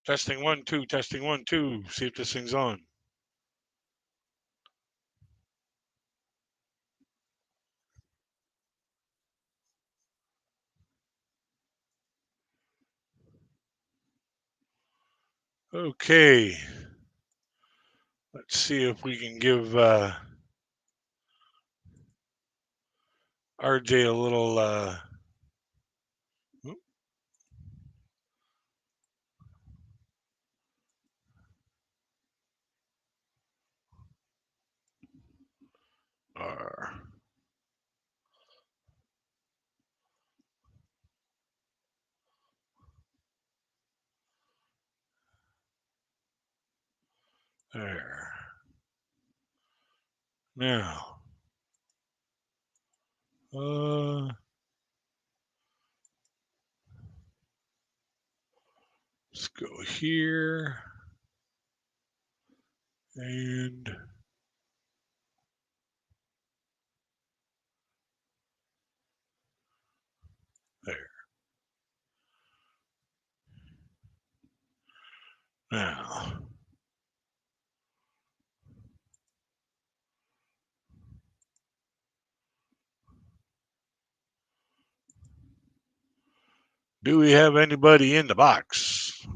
Testing 1, 2, testing 1, 2. See if this thing's on. Okay. Let's see if we can give RJ a little. There. Now. Let's go here. And there. Now. Do we have anybody in the box?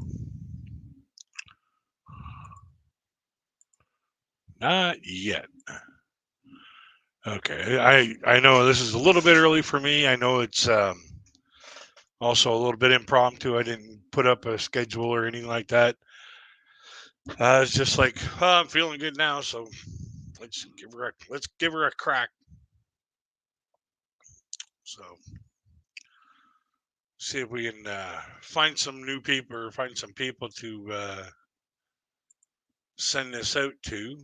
Not yet. Okay, I know this is a little bit early for me. I know it's also a little bit impromptu. I didn't put up a schedule or anything like that. It's just like, oh, I'm feeling good now, so let's give her a crack. So see if we can find some new people or find some people to send this out to.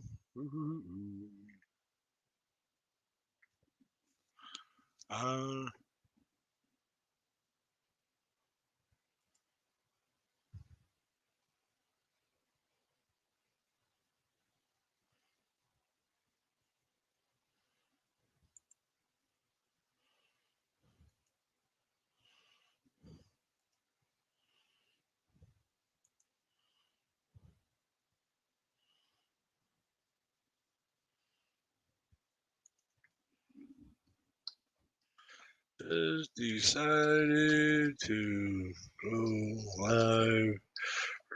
Just decided to go live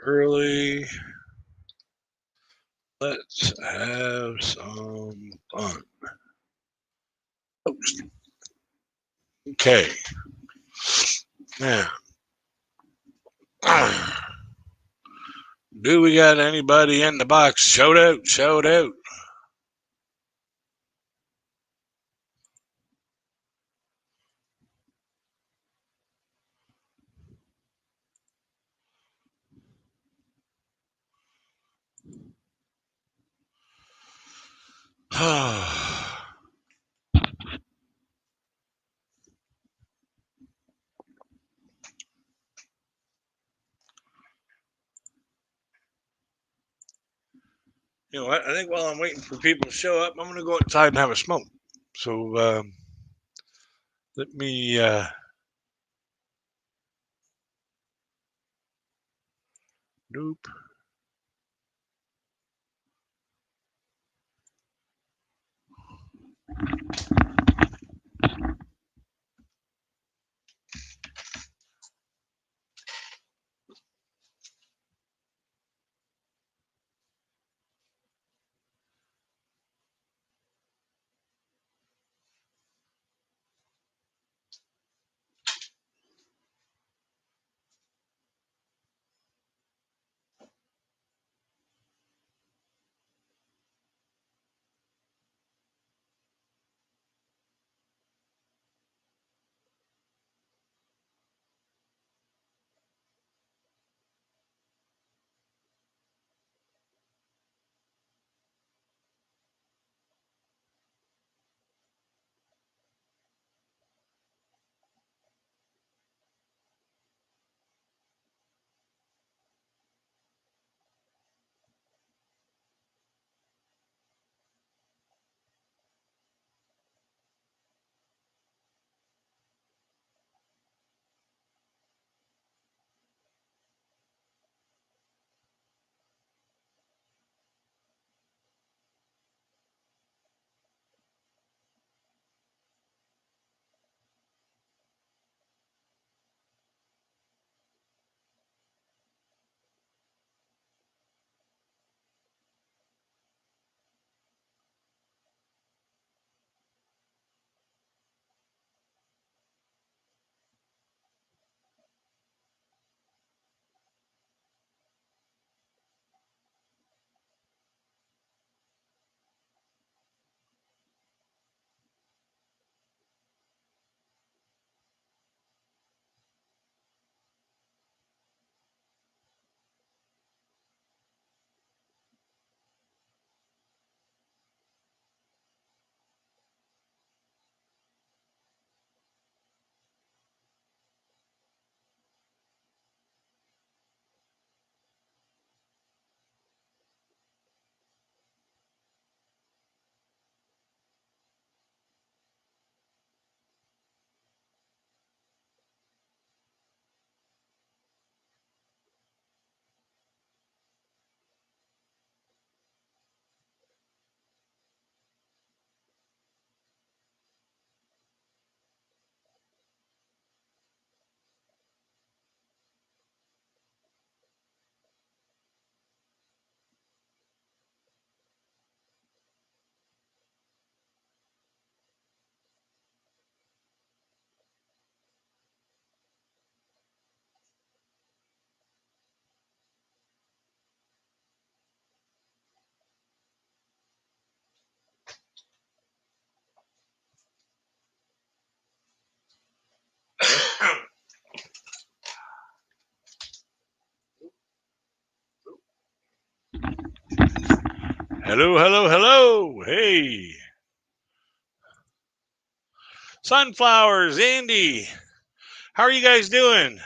early. Let's have some fun. Oops. Okay. Now, do we got anybody in the box? Shout out, shout out. You know what? I think while I'm waiting for people to show up, I'm going to go outside and have a smoke. So let me. Nope. Hello, hello, hello. Hey, sunflowers, Andy. How are you guys doing?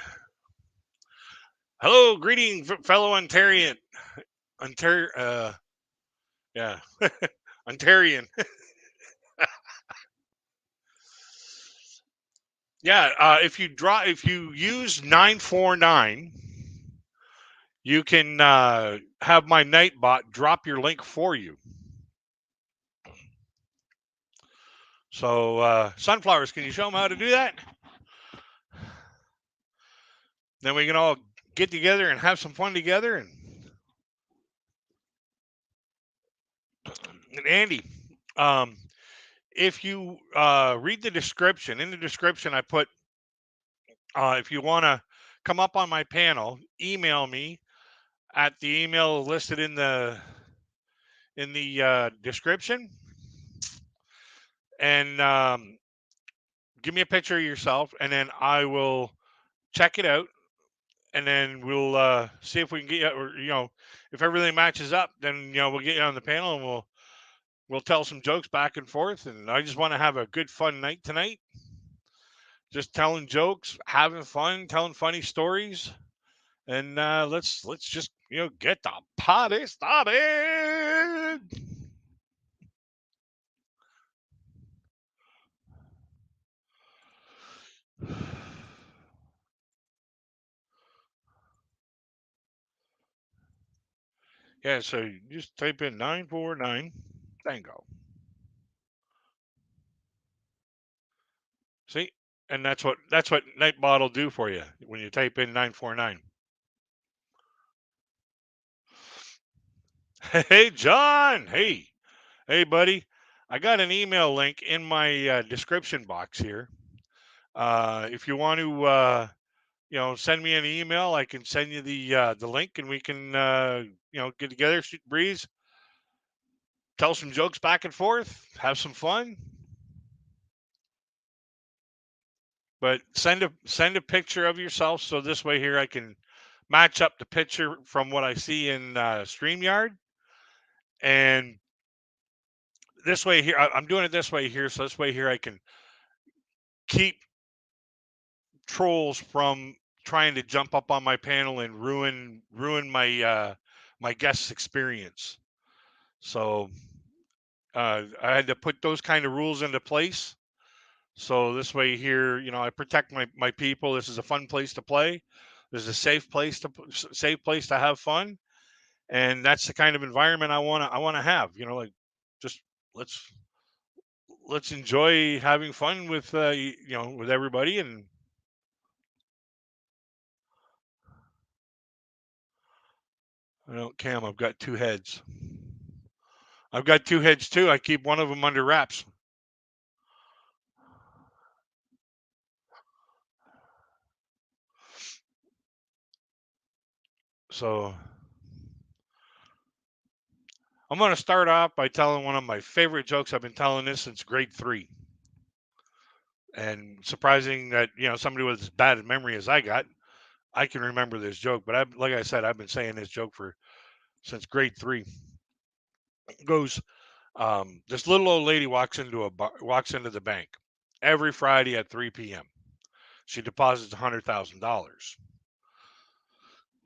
Hello, greeting, fellow Ontarian. Ontario, yeah, Ontarian. Yeah, if you use 949, you can have my Nightbot drop your link for you. So, sunflowers, can you show them how to do that? Then we can all get together and have some fun together. And Andy, um, if you read the description, in the description, I put if you want to come up on my panel, email me at the email listed in the description, and give me a picture of yourself, and then I will check it out, and then we'll see if we can get you, or if everything matches up, then we'll get you on the panel, and we'll tell some jokes back and forth. And I just want to have a good fun night tonight, just telling jokes, having fun, telling funny stories, and let's just get the party started. Yeah, so you just type in 949 tango. See, and that's what Nightbot will do for you when you type in 949. Hey, John. Hey, buddy. I got an email link in my description box here. If you want to, send me an email, I can send you the link, and we can, get together, shoot the breeze, tell some jokes back and forth, have some fun. But send a picture of yourself, so this way here I can match up the picture from what I see in StreamYard, and this way here I'm doing it this way here, so this way here I can keep trolls from trying to jump up on my panel and ruin my my guest's experience. So I had to put those kind of rules into place. So this way here, I protect my people. This is a fun place to play. This is a safe place to have fun, and that's the kind of environment I want to have. Like just let's let's enjoy having fun with with everybody. And Cam, I've got two heads. I've got two heads too. I keep one of them under wraps. So I'm going to start off by telling one of my favorite jokes. I've been telling this since grade 3. And surprising that, somebody with as bad a memory as I got, I can remember this joke. But like I said, I've been saying this joke for since grade 3. It goes, this little old lady walks into the bank every Friday at 3 p.m. She deposits $100,000.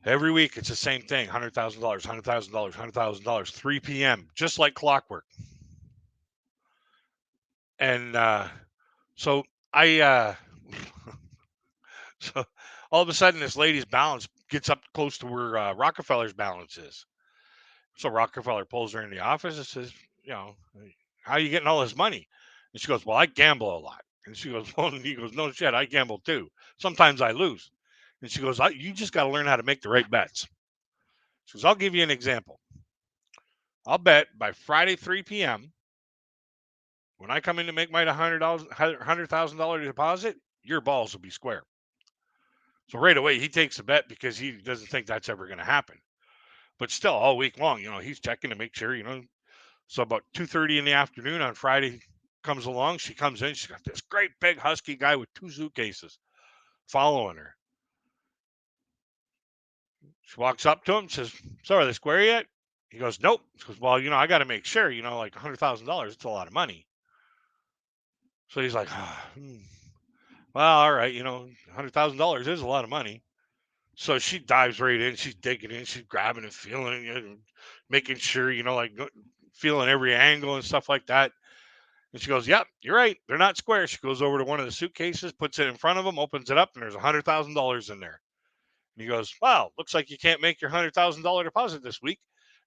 Every week, it's the same thing: $100,000, $100,000, $100,000, 3 p.m., just like clockwork. And so I, so all of a sudden, this lady's balance gets up close to where Rockefeller's balance is. So Rockefeller pulls her in the office and says, how are you getting all this money? And she goes, well, I gamble a lot. And she goes, well, and he goes, no shit, I gamble too. Sometimes I lose. And she goes, you just got to learn how to make the right bets. She goes, I'll give you an example. I'll bet by Friday, 3 p.m., when I come in to make my $100,000 deposit, your balls will be square. So right away, he takes the bet because he doesn't think that's ever going to happen. But still, all week long, he's checking to make sure, So about 2:30 in the afternoon on Friday comes along. She comes in. She's got this great big husky guy with 2 suitcases following her. She walks up to him, says, so are they square yet? He goes, nope. He goes, well, I got to make sure, like $100,000, it's a lot of money. So he's like, well, all right, $100,000 is a lot of money. So she dives right in. She's digging in. She's grabbing and feeling it, making sure, like feeling every angle and stuff like that. And she goes, yep, you're right. They're not square. She goes over to one of the suitcases, puts it in front of him, opens it up, and there's $100,000 in there. And he goes, wow, looks like you can't make your $100,000 deposit this week.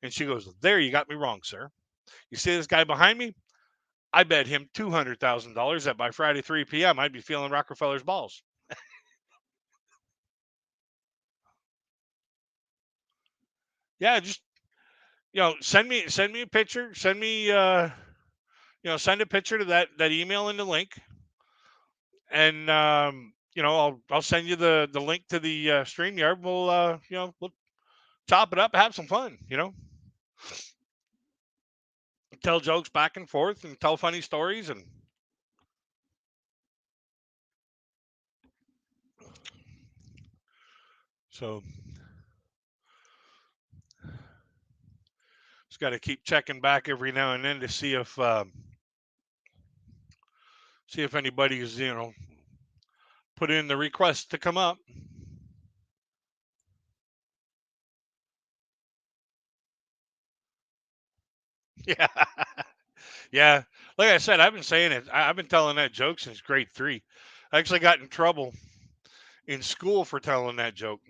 And she goes, there, you got me wrong, sir. You see this guy behind me? I bet him $200,000 that by Friday 3 p.m. I'd be feeling Rockefeller's balls. Yeah, just send me a picture. Send a picture to that email and the link, and I'll send you the link to the StreamYard. We'll chop it up, have some fun. Tell jokes back and forth, and tell funny stories, and so just got to keep checking back every now and then to see if anybody's put in the request to come up. Yeah, yeah. Like I said, I've been saying it. I've been telling that joke since grade 3. I actually got in trouble in school for telling that joke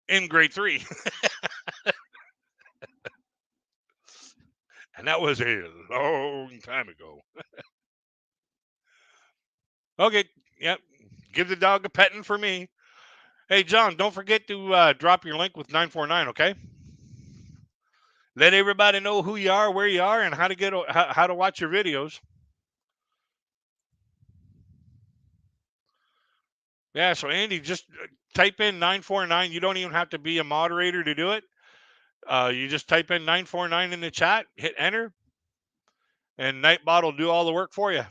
in grade 3, and that was a long time ago. Okay, yep. Give the dog a petting for me. Hey, John, don't forget to drop your link with 949. Okay. Let everybody know who you are, where you are, and how to watch your videos. Yeah. So Andy, just type in 949. You don't even have to be a moderator to do it. You just type in 949 in the chat, hit enter, and Nightbot will do all the work for you.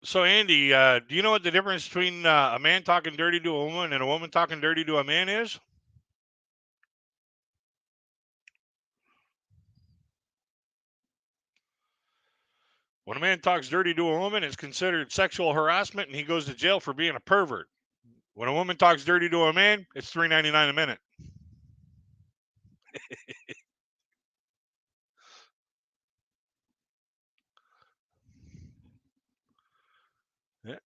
So Andy, do you know what the difference between a man talking dirty to a woman and a woman talking dirty to a man is? When a man talks dirty to a woman, it's considered sexual harassment, and he goes to jail for being a pervert. When a woman talks dirty to a man, it's $3.99 a minute. Yeah.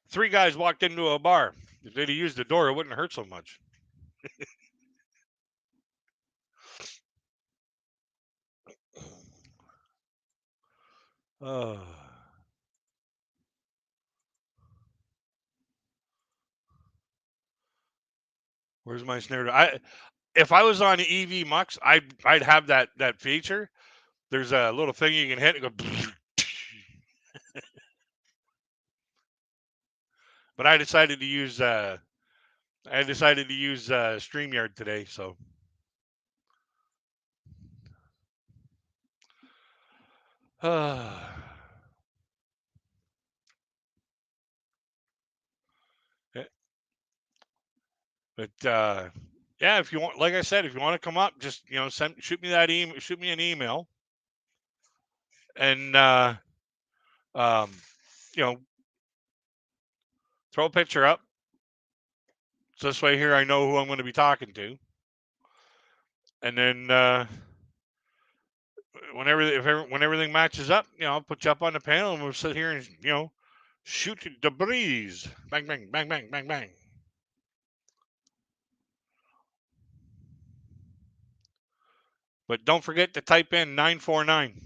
Three guys walked into a bar. If they'd have used the door, it wouldn't hurt so much. Uh, where's my snare? If I was on EV Mux, I'd have that feature. There's a little thing you can hit and go. But I decided to use StreamYard today. So Yeah, but yeah, if you want, like I said, if you want to come up, just shoot me an email, and um, you know, throw a picture up. So this way here, I know who I'm going to be talking to, and then when everything matches up, I'll put you up on the panel, and we'll sit here and shoot the breeze, bang bang bang bang bang bang. But don't forget to type in 949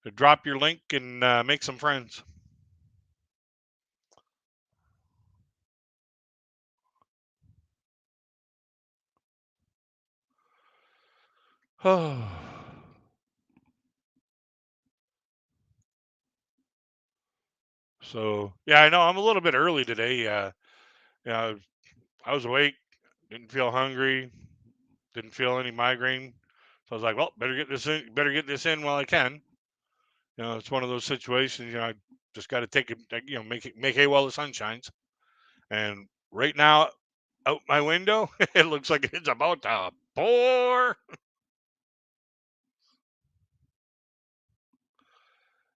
to drop your link and make some friends. Oh. So yeah, I know I'm a little bit early today. Yeah, I was awake, didn't feel hungry, didn't feel any migraine. So I was like, well, better get this in. Better get this in while I can. It's one of those situations. I just got to take it. Make hay while the sun shines. And right now, out my window, it looks like it's about to pour.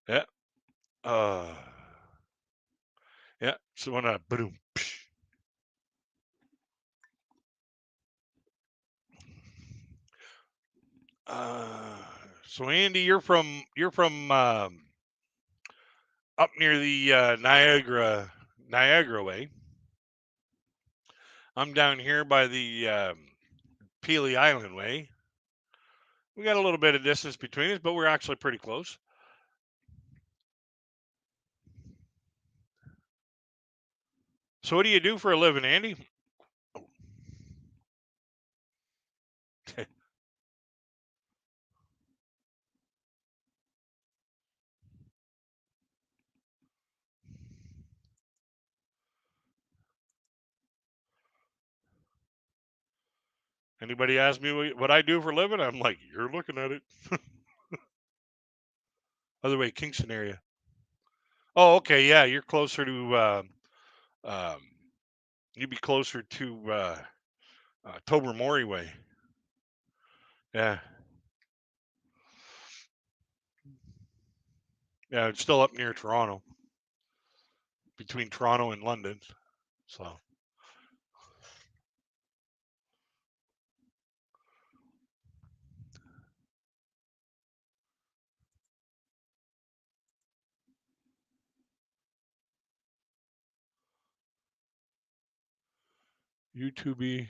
Yeah. Uh. Yeah. So when boom. Uh. So Andy, you're from up near the Niagara way. I'm down here by the Peely Island way. We got a little bit of distance between us, but we're actually pretty close. So what do you do for a living, Andy? Anybody ask me what I do for a living? I'm like, you're looking at it. Other way, Kingston area. Oh, okay, yeah, you're closer to. Um, you'd be closer to Tobermory way. Yeah, yeah, it's still up near Toronto, between Toronto and London. So YouTube.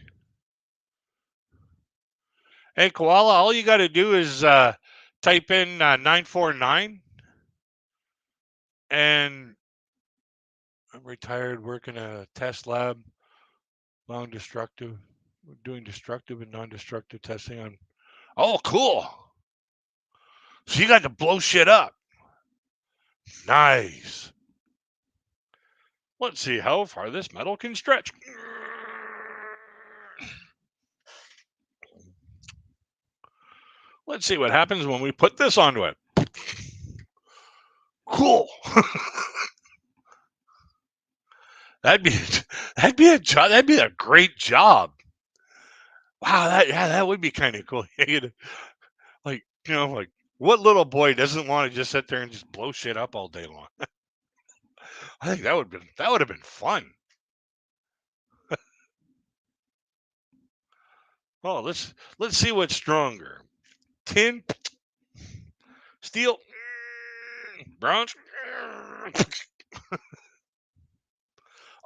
Hey, Koala, all you got to do is type in 949 and I'm retired working a test lab, non-destructive, doing destructive and non-destructive testing on. Oh, cool. So you got to blow shit up. Nice. Let's see how far this metal can stretch. Let's see what happens when we put this onto it. Cool. that'd be that'd be a job. That'd be a great job. Wow, that would be kind of cool. Like what little boy doesn't want to just sit there and just blow shit up all day long? I think that would have been fun. Oh, let's see what's stronger. Tin, steel, bronze.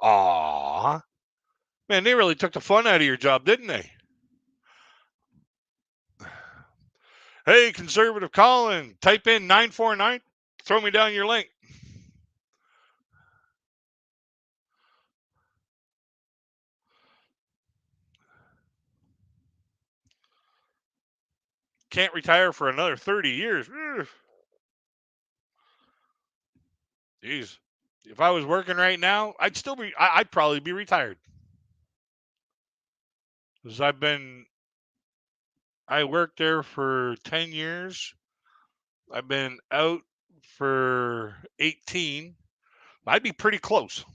Aw, man, they really took the fun out of your job, didn't they? Hey, conservative Colin, type in 949. Throw me down your link. Can't retire for another 30 years. Jeez. If I was working right now, I'd probably be retired. Because I worked there for 10 years. I've been out for 18. I'd be pretty close.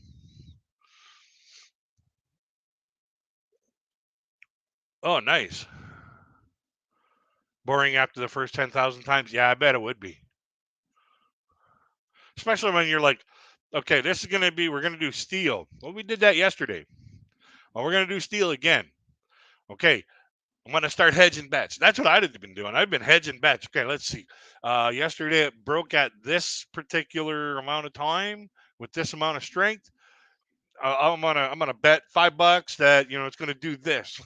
Oh, nice. Boring after the first 10,000 times? Yeah, I bet it would be. Especially when you're like, okay, we're going to do steel. Well, we did that yesterday. Well, we're going to do steel again. Okay, I'm going to start hedging bets. That's what I've been doing. I've been hedging bets. Okay, let's see. Yesterday it broke at this particular amount of time with this amount of strength. I'm gonna bet $5 that it's gonna do this.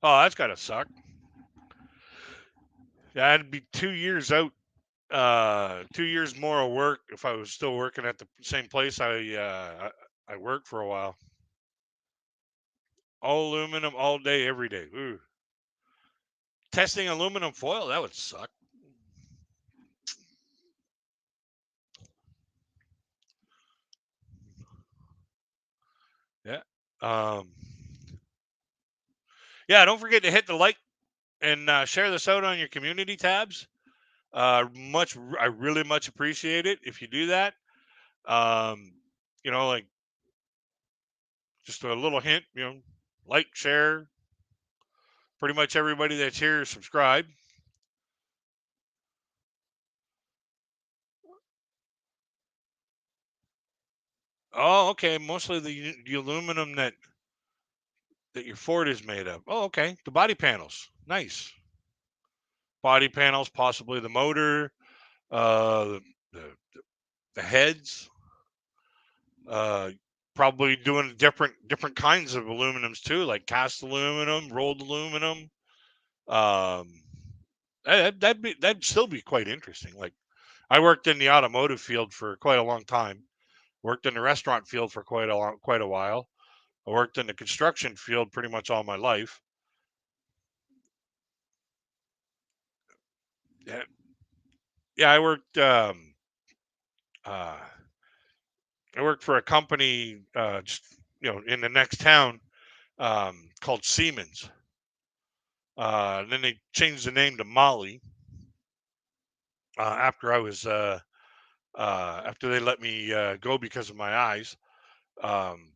Oh, that's gotta suck. Yeah, I'd be 2 years out. 2 years more of work if I was still working at the same place I worked for a while. All aluminum, all day, every day. Ooh. testing aluminum foil, that would suck. Yeah. Um, yeah, don't forget to hit the like and share this out on your community tabs. I really much appreciate it if you do that. Um, like just a little hint, like, share. Pretty much everybody that's here subscribe. Oh, okay. Mostly the aluminum that your Ford is made of. Oh, okay. The body panels. Nice. Body panels, possibly the motor, uh, the, the heads, uh, probably doing different kinds of aluminums too, like cast aluminum, rolled aluminum. Um, that'd still be quite interesting. Like I worked in the automotive field for quite a long time. Worked in the restaurant field for quite a while. I worked in the construction field pretty much all my life. Yeah, yeah. Uh, I worked for a company, just in the next town, called Siemens. And then they changed the name to Molly after I was after they let me go because of my eyes. Um,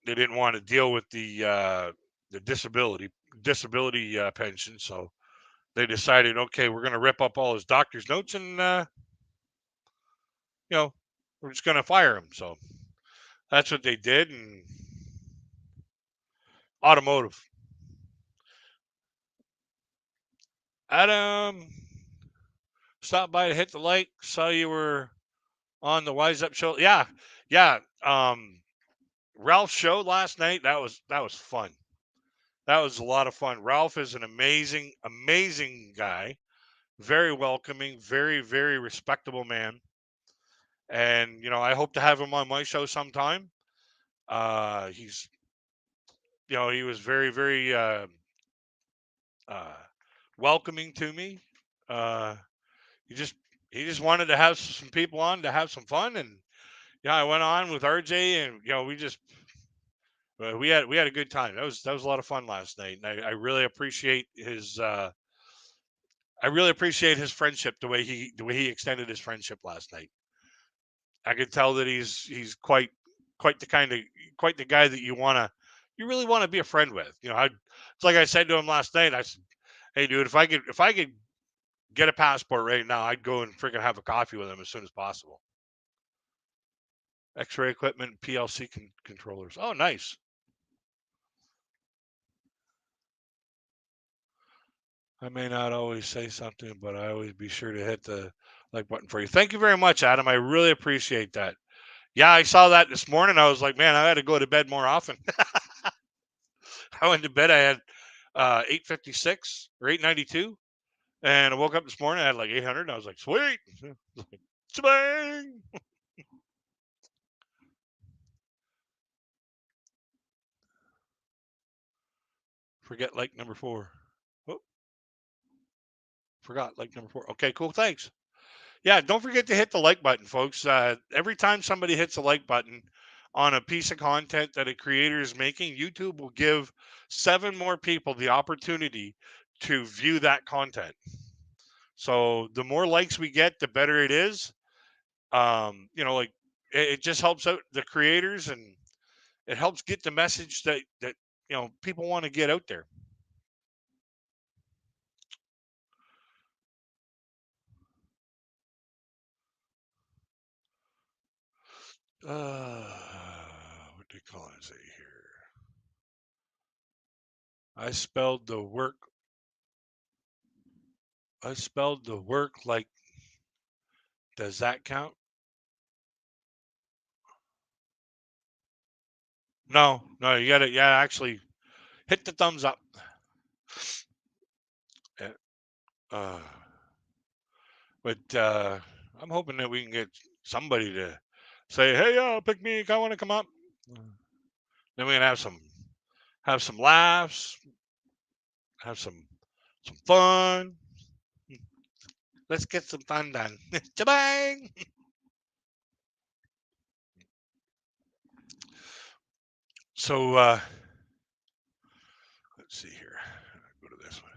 they didn't want to deal with the disability pension, so they decided, okay, we're going to rip up all his doctor's notes and you know we're just going to fire him. So that's what they did. And automotive. Adam, stopped by to hit the like. Saw you were on the Wise Up show. Yeah, yeah. Ralph's show last night. That was fun. That was a lot of fun. Ralph is an amazing guy. Very welcoming. Very respectable man. And I hope to have him on my show sometime. He's he was very uh, welcoming to me. Uh, he just he just wanted to have some people on to have some fun, and I went on with RJ, and we just we had a good time. That was a lot of fun last night, and I really appreciate his friendship, the way he extended his friendship last night. I could tell that he's quite the kind of quite the guy that you really want to be a friend with. It's like I said to him last night. I said, "Hey, dude, if I could get a passport right now, I'd go and freaking have a coffee with him as soon as possible." X-ray equipment, PLC controllers. Oh, nice. I may not always say something, but I always be sure to hit the like button for you. Thank you very much, Adam. I really appreciate that. Yeah, I saw that this morning. I was like, man, I had to go to bed more often. I went to bed. I had 856 or 892, and I woke up this morning. I had like 800. And I was like, sweet, bang. Forget like number 4. Oh, forgot like number 4. Okay, cool. Thanks. Yeah, don't forget to hit the like button, folks. Every time somebody hits the like button on a piece of content that a creator is making, YouTube will give 7 more people the opportunity to view that content. So the more likes we get, the better it is. Like it just helps out the creators, and it helps get the message that people want to get out there. What do you call it? Say here. I spelled the work. I spelled the work like. Does that count? No, no. You got to. Yeah, actually, hit the thumbs up. Yeah, Uh, but I'm hoping that we can get somebody to say, "Hey, pick me. I want to come up." Then we can have some laughs, have some Some fun. Let's get some fun done. Bang. So let's see here. Go to this one.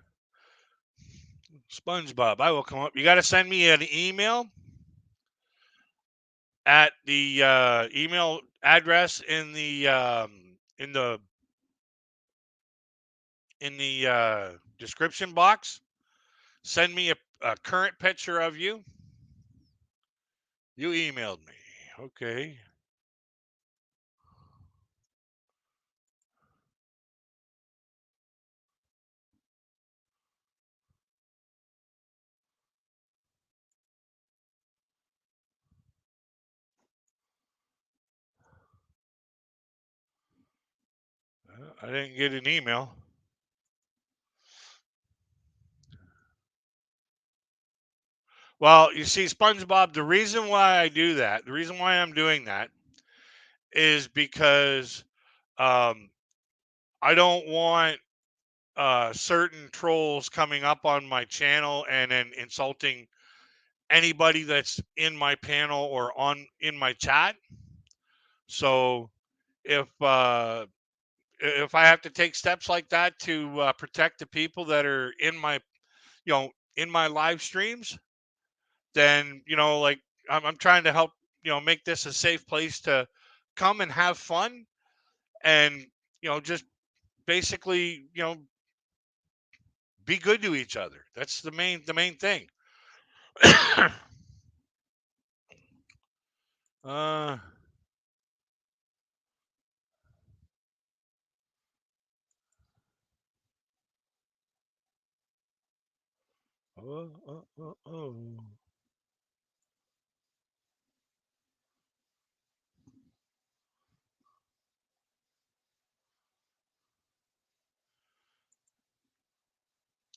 SpongeBob, I will come up. You got to send me an email at the email address in the description box. Send me a current picture of you. You emailed me. Okay. I didn't get an email. Well, you see, SpongeBob, the reason why I do that, the reason why I'm doing that is because um, I don't want certain trolls coming up on my channel and then insulting anybody that's in my panel or on in my chat. So if if I have to take steps like that to protect the people that are in my in my live streams, then like I'm trying to help make this a safe place to come and have fun and just basically be good to each other. That's the main thing. uh oh, oh, oh, oh.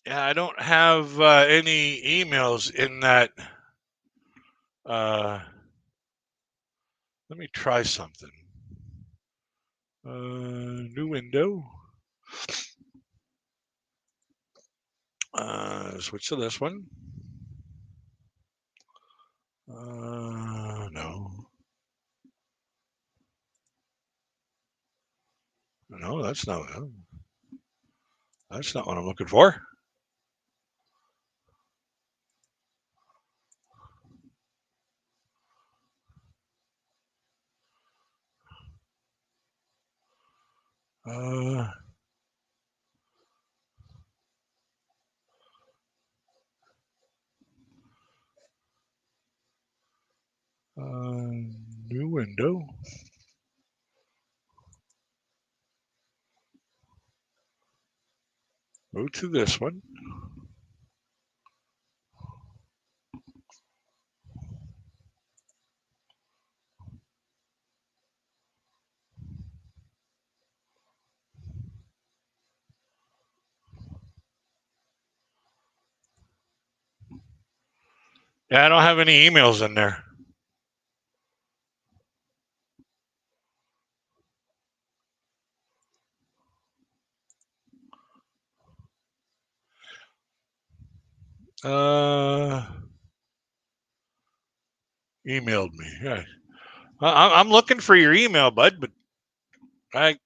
Yeah, I don't have any emails in that. Let me try something. New window. Switch to this one. No. No, that's not what I'm looking for. Uh, New window. Go to this one. Yeah, I don't have any emails in there. Uh, Emailed me. Yeah. I'm looking for your email, bud, but I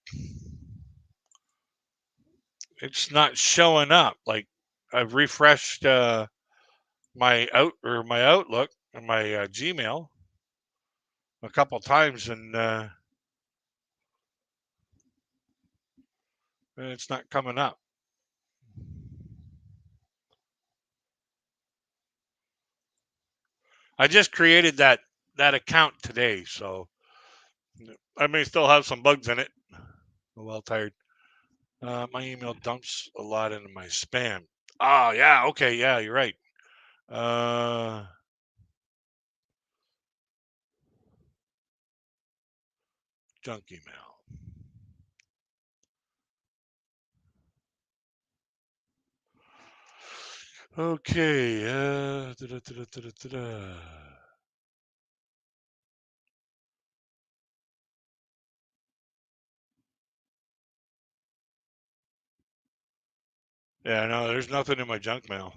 it's not showing up. Like I've refreshed my Outlook or my Gmail a couple times, and it's not coming up. I just created that account today, so I may still have some bugs in it. I'm well tired. My email dumps a lot into my spam. Oh yeah, okay, yeah, you're right. Uh, Junk email. Okay. Yeah, no, there's nothing in my junk mail.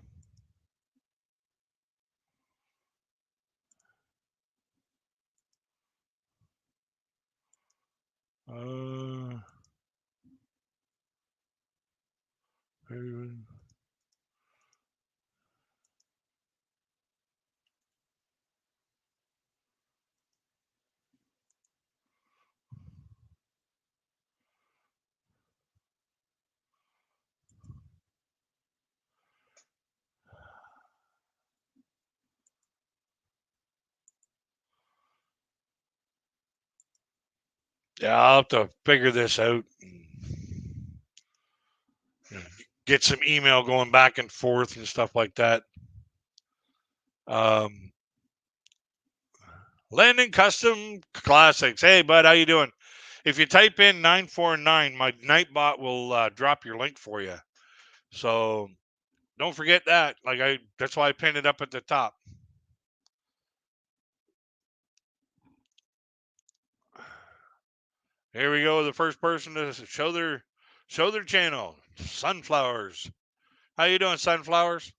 Uh, yeah, I'll have to figure this out. Get some email going back and forth and stuff like that. Um, Landon Custom Classics. Hey, bud, how you doing? If you type in 949, my Nightbot will drop your link for you. So don't forget that. That's why I pinned it up at the top. Here we go. The first person to show their channel. Sunflowers. How you doing, Sunflowers?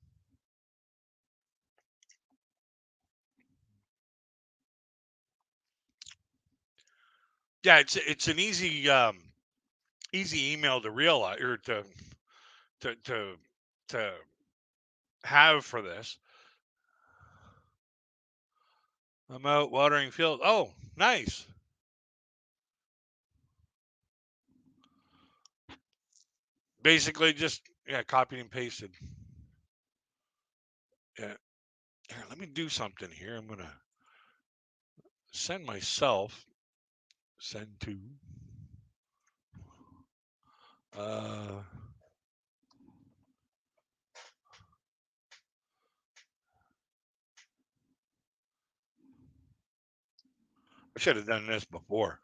Yeah, it's an easy email to realize or to to to have for this. I'm out watering field. Oh, nice. Basically, just copied and pasted. Yeah. Here, let me do something here. I'm gonna send myself. Send to. Uh, I should have done this before.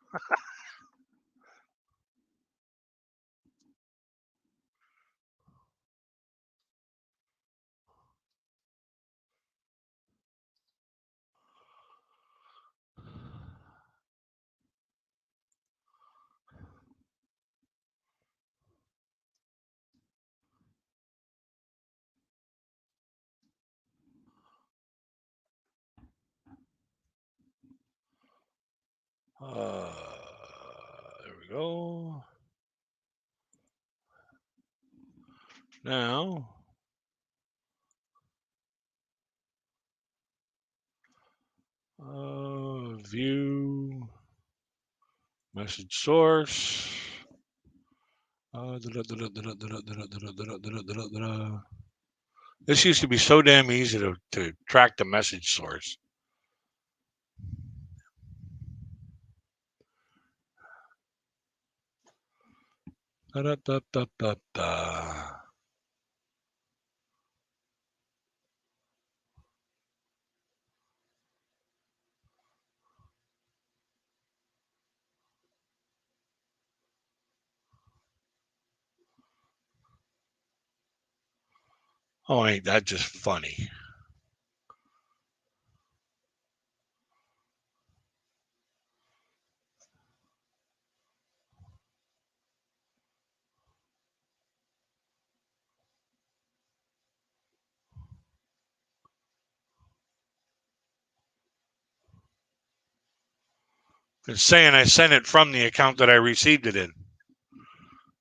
There we go. Now, view message source. This used to be so damn easy to track the message source. Da-da-da-da-da-da. Oh, ain't that just funny? It's saying I sent it from the account that I received it in.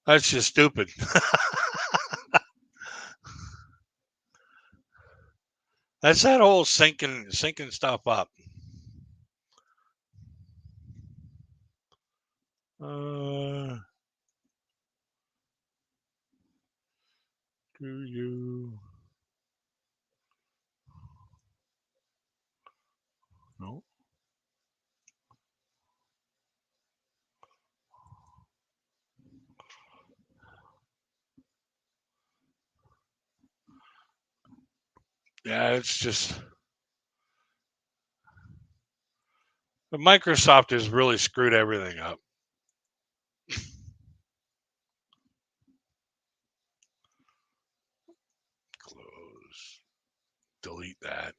That's just stupid. That's that whole syncing stuff up. Do you? No. Yeah, it's just Microsoft has really screwed everything up. Close. Delete that.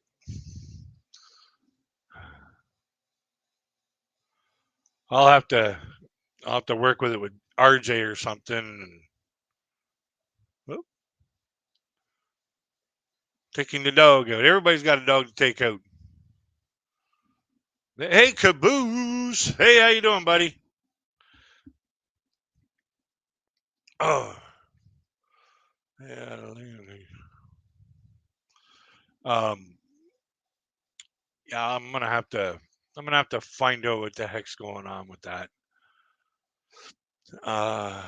I'll have to work with it with RJ or something. And, Taking the dog out. Everybody's got a dog to take out. Hey, Caboose. Hey, how you doing, buddy? Oh, yeah. Um, yeah, I'm gonna have to find out what the heck's going on with that. Uh,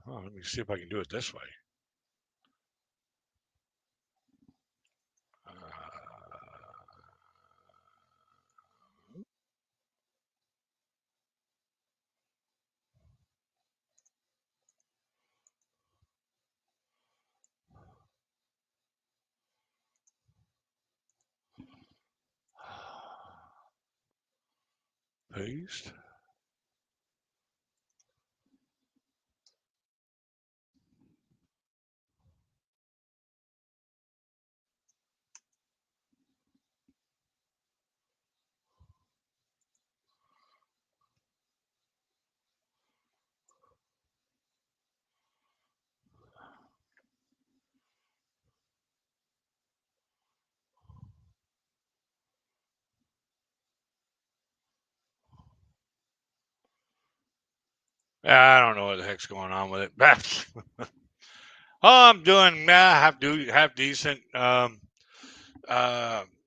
let me see if I can do it this way. Paste. I don't know what the heck's going on with it. Oh, I'm doing half decent. I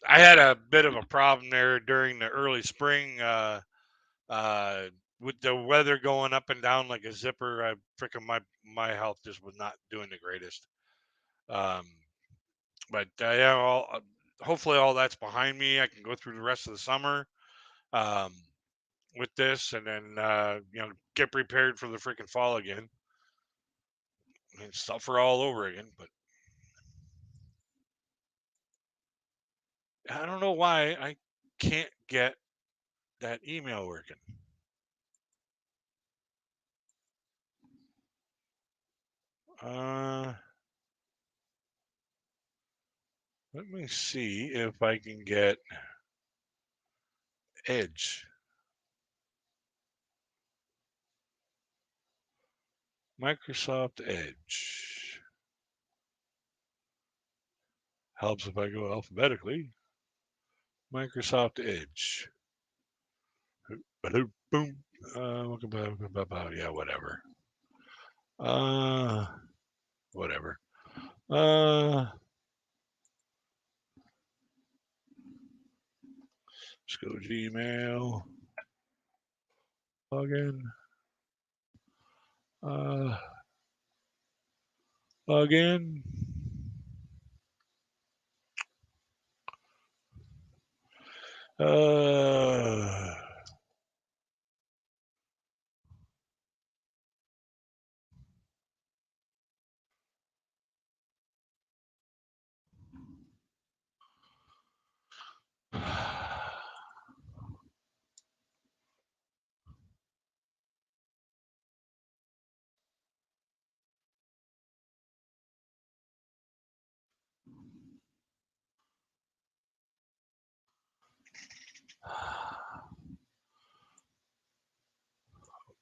had a bit of a problem there during the early spring. Uh, with the weather going up and down like a zipper, I freaking my health just was not doing the greatest. Um, but yeah, hopefully all that's behind me. I can go through the rest of the summer um, with this, and then get prepared for the freaking fall again and suffer all over again. But I don't know why I can't get that email working. Uh, Let me see if I can get Edge. Microsoft Edge. Helps if I go alphabetically. Microsoft Edge. Boom. Yeah, whatever. Uh, Whatever. Let's go Gmail. Login. Uh, Login. Uh,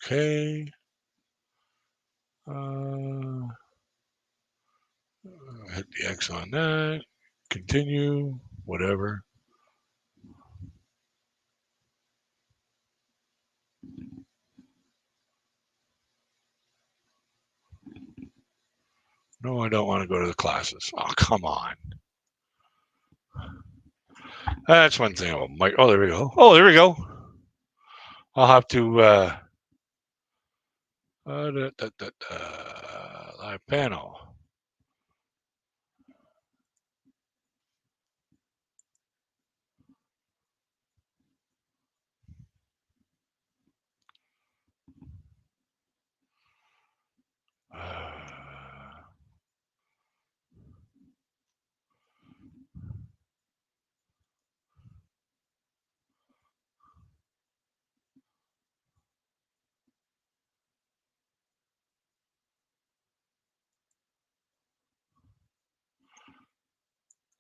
okay. Hit the X on that. Continue. Whatever. No, I don't want to go to the classes. Oh, come on. That's one thing. Oh, Mike. Oh, there we go. Oh, there we go. I'll have to live panel.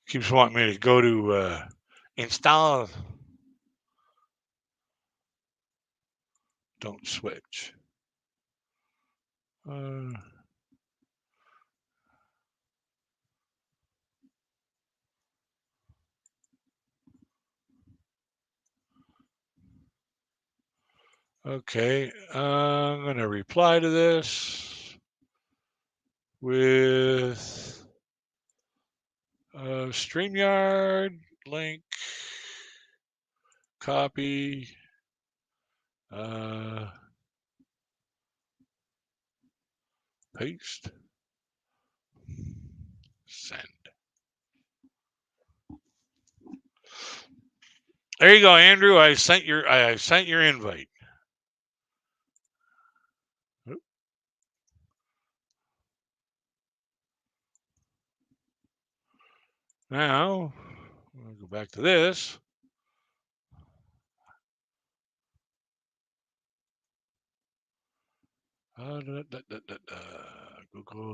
Keeps wanting me to go to install. Don't switch. Okay, I'm going to reply to this with StreamYard link, copy, paste, send. There you go, Andrew. I sent your invite. Now, I'll go back to this. Google,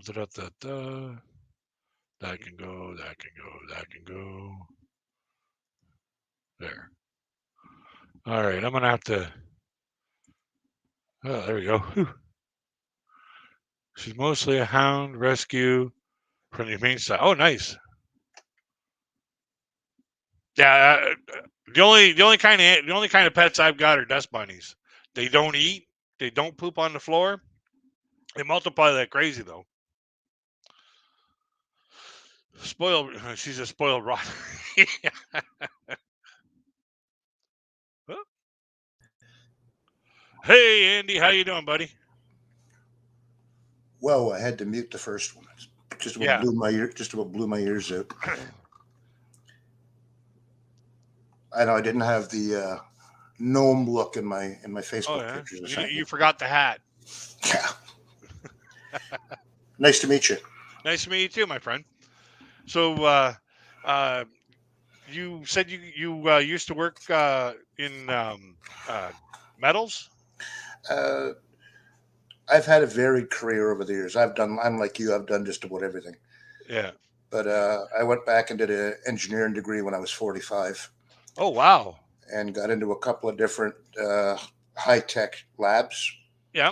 that can go, that can go, that can go. There. All right, I'm going to have to. Oh, there we go. Whew. She's mostly a hound rescue from the humane side. Oh, nice. Yeah, the only kind of pets I've got are dust bunnies. They don't eat. They don't poop on the floor. They multiply like crazy though. Spoiled. She's a spoiled rotten. Hey, Andy, how you doing, buddy? Whoa, I had to mute the first one. Just about Yeah. blew my ear. Just about blew my ears out. I know I didn't have the gnome look in my Oh Facebook yeah. pictures I sent You you. forgot the hat. Yeah. Nice to meet you. Nice to meet you too, my friend. So, uh, you said you used to work in uh, metals. Uh, I've had a varied career over the years. I'm like you. I've done just about everything. Yeah. But I went back and did an engineering degree when I was 45, Oh wow. and got into a couple of different high tech labs. Yeah.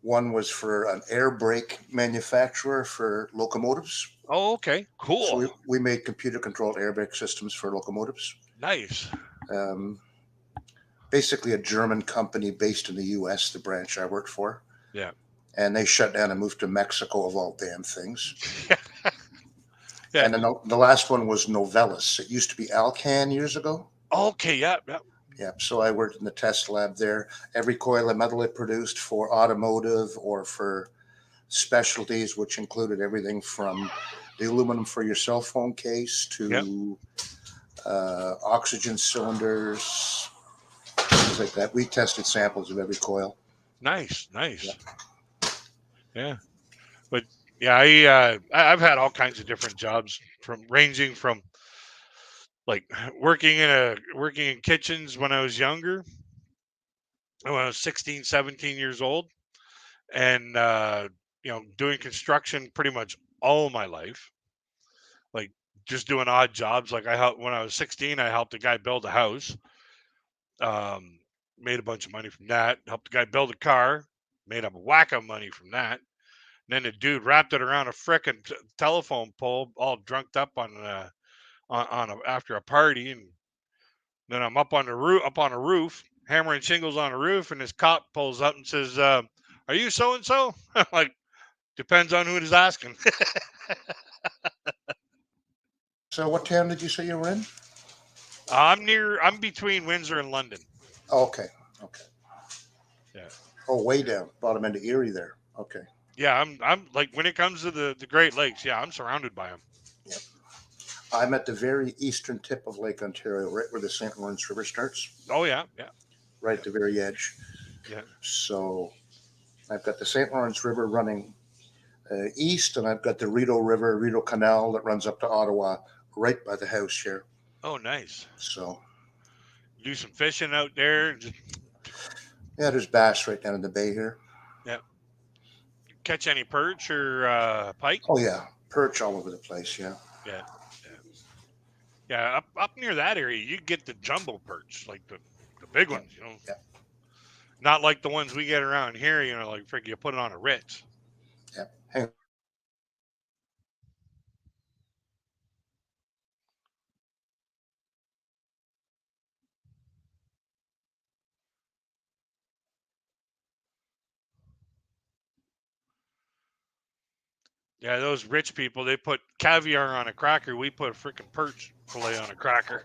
One was for an air brake manufacturer for locomotives. Oh okay. So Cool. we made computer controlled airbag systems for locomotives. Nice. Um, Basically, a German company based in the U.S., the branch I worked for. Yeah. And they shut down and moved to Mexico, of all damn things. Yeah. And then the last one was Novellus. It used to be Alcan years ago. Okay. Yeah. Yeah. Yep. So I worked in the test lab there. Every coil of metal it produced for automotive or for specialties, which included everything from the aluminum for your cell phone case Yeah. to oxygen cylinders, things like that. We tested samples of every coil. Nice. Yeah. Nice. Yeah. But yeah, I've had all kinds of different jobs from ranging from like working in kitchens when I was younger, when I was 16, 17 years old, and doing construction pretty much all my life. Like just doing odd jobs. Like I helped when I was 16, I helped a guy build a house. Um, Made a bunch of money from that. Helped the guy build a car. Made a whack of money from that. And then the dude wrapped it around a frickin' telephone pole, all drunked up after a party, and then I'm up on a roof, hammering shingles on a roof, and this cop pulls up and says, "Are you so and so?" I'm like, "Depends on who it is asking." So, what town did you say you were in? I'm between Windsor and London. Oh, okay. Okay. Yeah, Oh, way down, bottom end of Erie there. Okay. yeah. I'm like when it comes to the Great Lakes, yeah, I'm surrounded by them. Yep. I'm at the very eastern tip of Lake Ontario, right where the St. Lawrence River starts, Oh yeah, yeah, right yeah, at the very edge. yeah. So, I've got the St. Lawrence River running east, and I've got the Rideau Canal that runs up to Ottawa right by the house here. Oh, nice. So, Do some fishing out there. Just, yeah, there's bass right down in the bay here. yeah. Catch any perch or pike? Oh, yeah, perch all over the place. Yeah. Yeah, yeah, yeah. Up near that area, you get the jumbo perch, like the big Yep. ones. Yep. Not like the ones we get around here. Like frig, you put it on a Ritz. Yep. Hang Yeah, those rich people, they put caviar on a cracker. We put a freaking perch fillet on a cracker.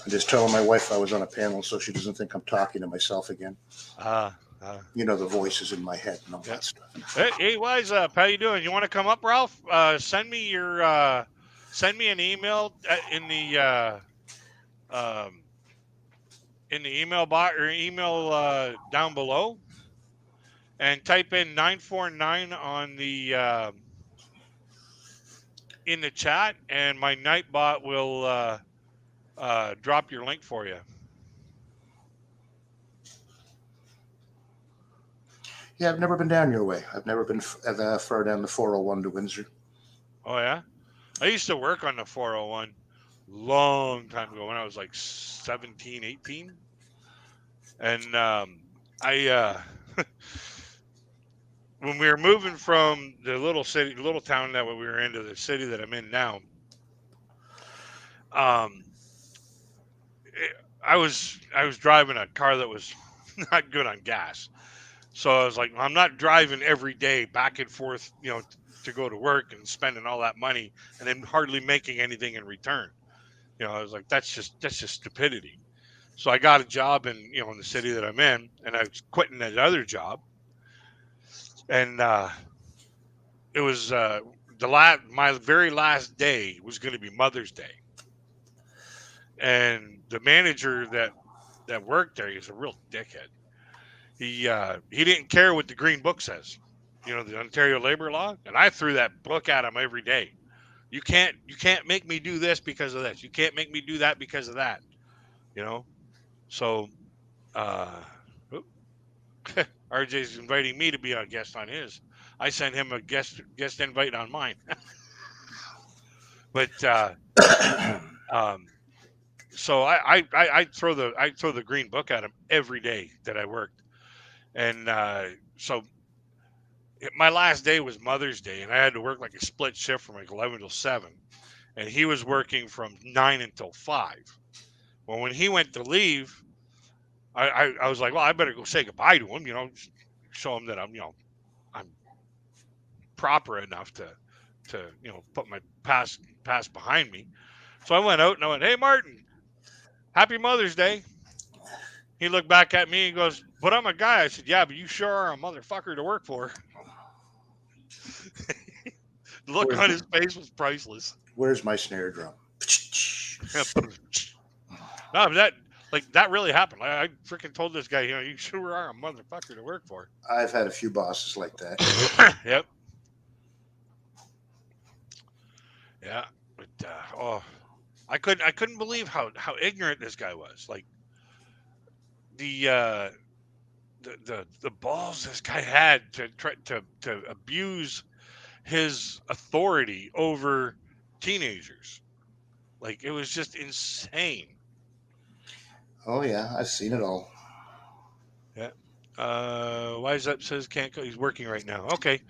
I'm just telling my wife I was on a panel so she doesn't think I'm talking to myself again. Ah, uh, You know, the voices in my head and all yeah. that stuff. Hey, wise up. How you doing? You want to come up, Ralph? Send me an email um, in the email bot or email down below, and type in 949 on the in the chat, and my Nightbot will drop your link for you. Yeah, I've never been down your way. I've never been far down the 401 to Windsor. Oh yeah, I used to work on the 401 long time ago when I was like 17, 18, and I when we were moving from the little town that we were in to the city that I'm in now, um, I was driving a car that was not good on gas. So I was like, I'm not driving every day back and forth, to go to work and spending all that money and then hardly making anything in return. I was like, that's just stupidity. So I got a job in the city that I'm in, and I was quitting that other job, and it was my very last day was going to be Mother's Day, and the manager that worked there, he's a real dickhead. He didn't care what the green book says, the Ontario labor law, and I threw that book at him every day. You can't make me do this because of this. You can't make me do that because of that. You know. So uh, RJ's inviting me to be a guest on his. I sent him a guest invite on mine. But um, so I throw the green book at him every day that I worked, and so my last day was Mother's Day, and I had to work like a split shift from like 11 till 7, and he was working from 9 until 5. Well, when he went to leave, I was like, well, I better go say goodbye to him, show him that I'm proper enough to put my past behind me. So I went out and I went, hey, Martin, happy Mother's Day. He looked back at me and goes, but I'm a guy. I said, yeah, but you sure are a motherfucker to work for. The look Where's on his face was priceless. where's my snare drum? No, but that really happened. I freaking told this guy, you sure are a motherfucker to work for. I've had a few bosses like that. Yep. Yeah. But I couldn't believe how ignorant this guy was. Like the the balls this guy had to try to abuse his authority over teenagers. Like it was just insane. Oh yeah, I've seen it all. Yeah. Wise up says can't go. He's working right now. Okay.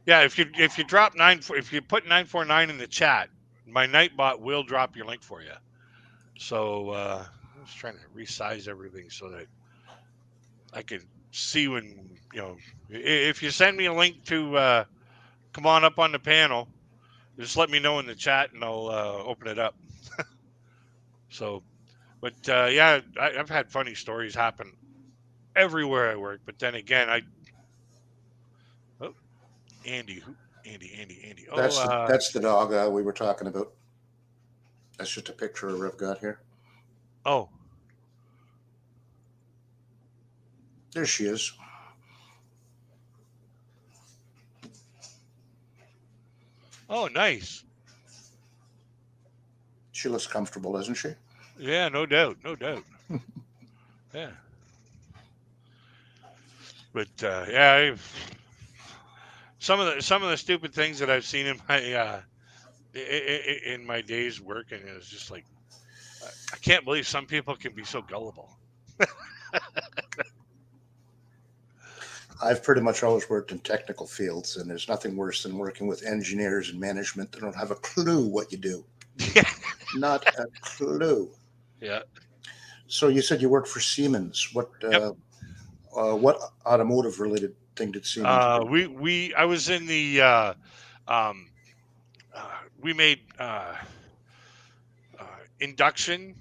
Yeah. If you drop if you put 949 in the chat, my Nightbot will drop your link for you. So I'm just trying to resize everything so that I can see when if you send me a link to come on up on the panel, just let me know in the chat and I'll open it up. So, but yeah, I've had funny stories happen everywhere I work. But then again, oh, Andy, Andy. Oh, That's the dog we were talking about. That's just a picture of I've got here. oh, There she is. oh, nice. She looks comfortable, doesn't she? Yeah, no doubt, no doubt. Yeah, but yeah, some of the stupid things that I've seen in my in my days working is just like I can't believe some people can be so gullible. I've pretty much always worked in technical fields, and there's nothing worse than working with engineers and management that don't have a clue what you do. Yeah, Not a clue. yeah. So you said you worked for Siemens. Yep. What automotive related thing did Siemens do? I was in the um, we made induction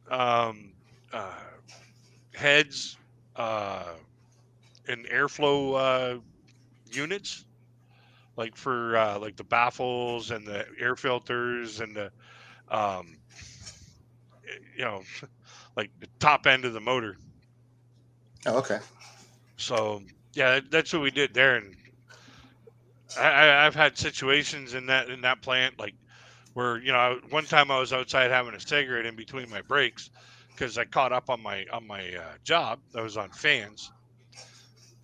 um, uh, heads uh, and airflow units, like for like the baffles and the air filters and the um, you know like the top end of the motor. Oh, okay. So yeah, that's what we did there. And I've had situations in that plant like where one time I was outside having a cigarette in between my breaks because I caught up on my job. I was on fans,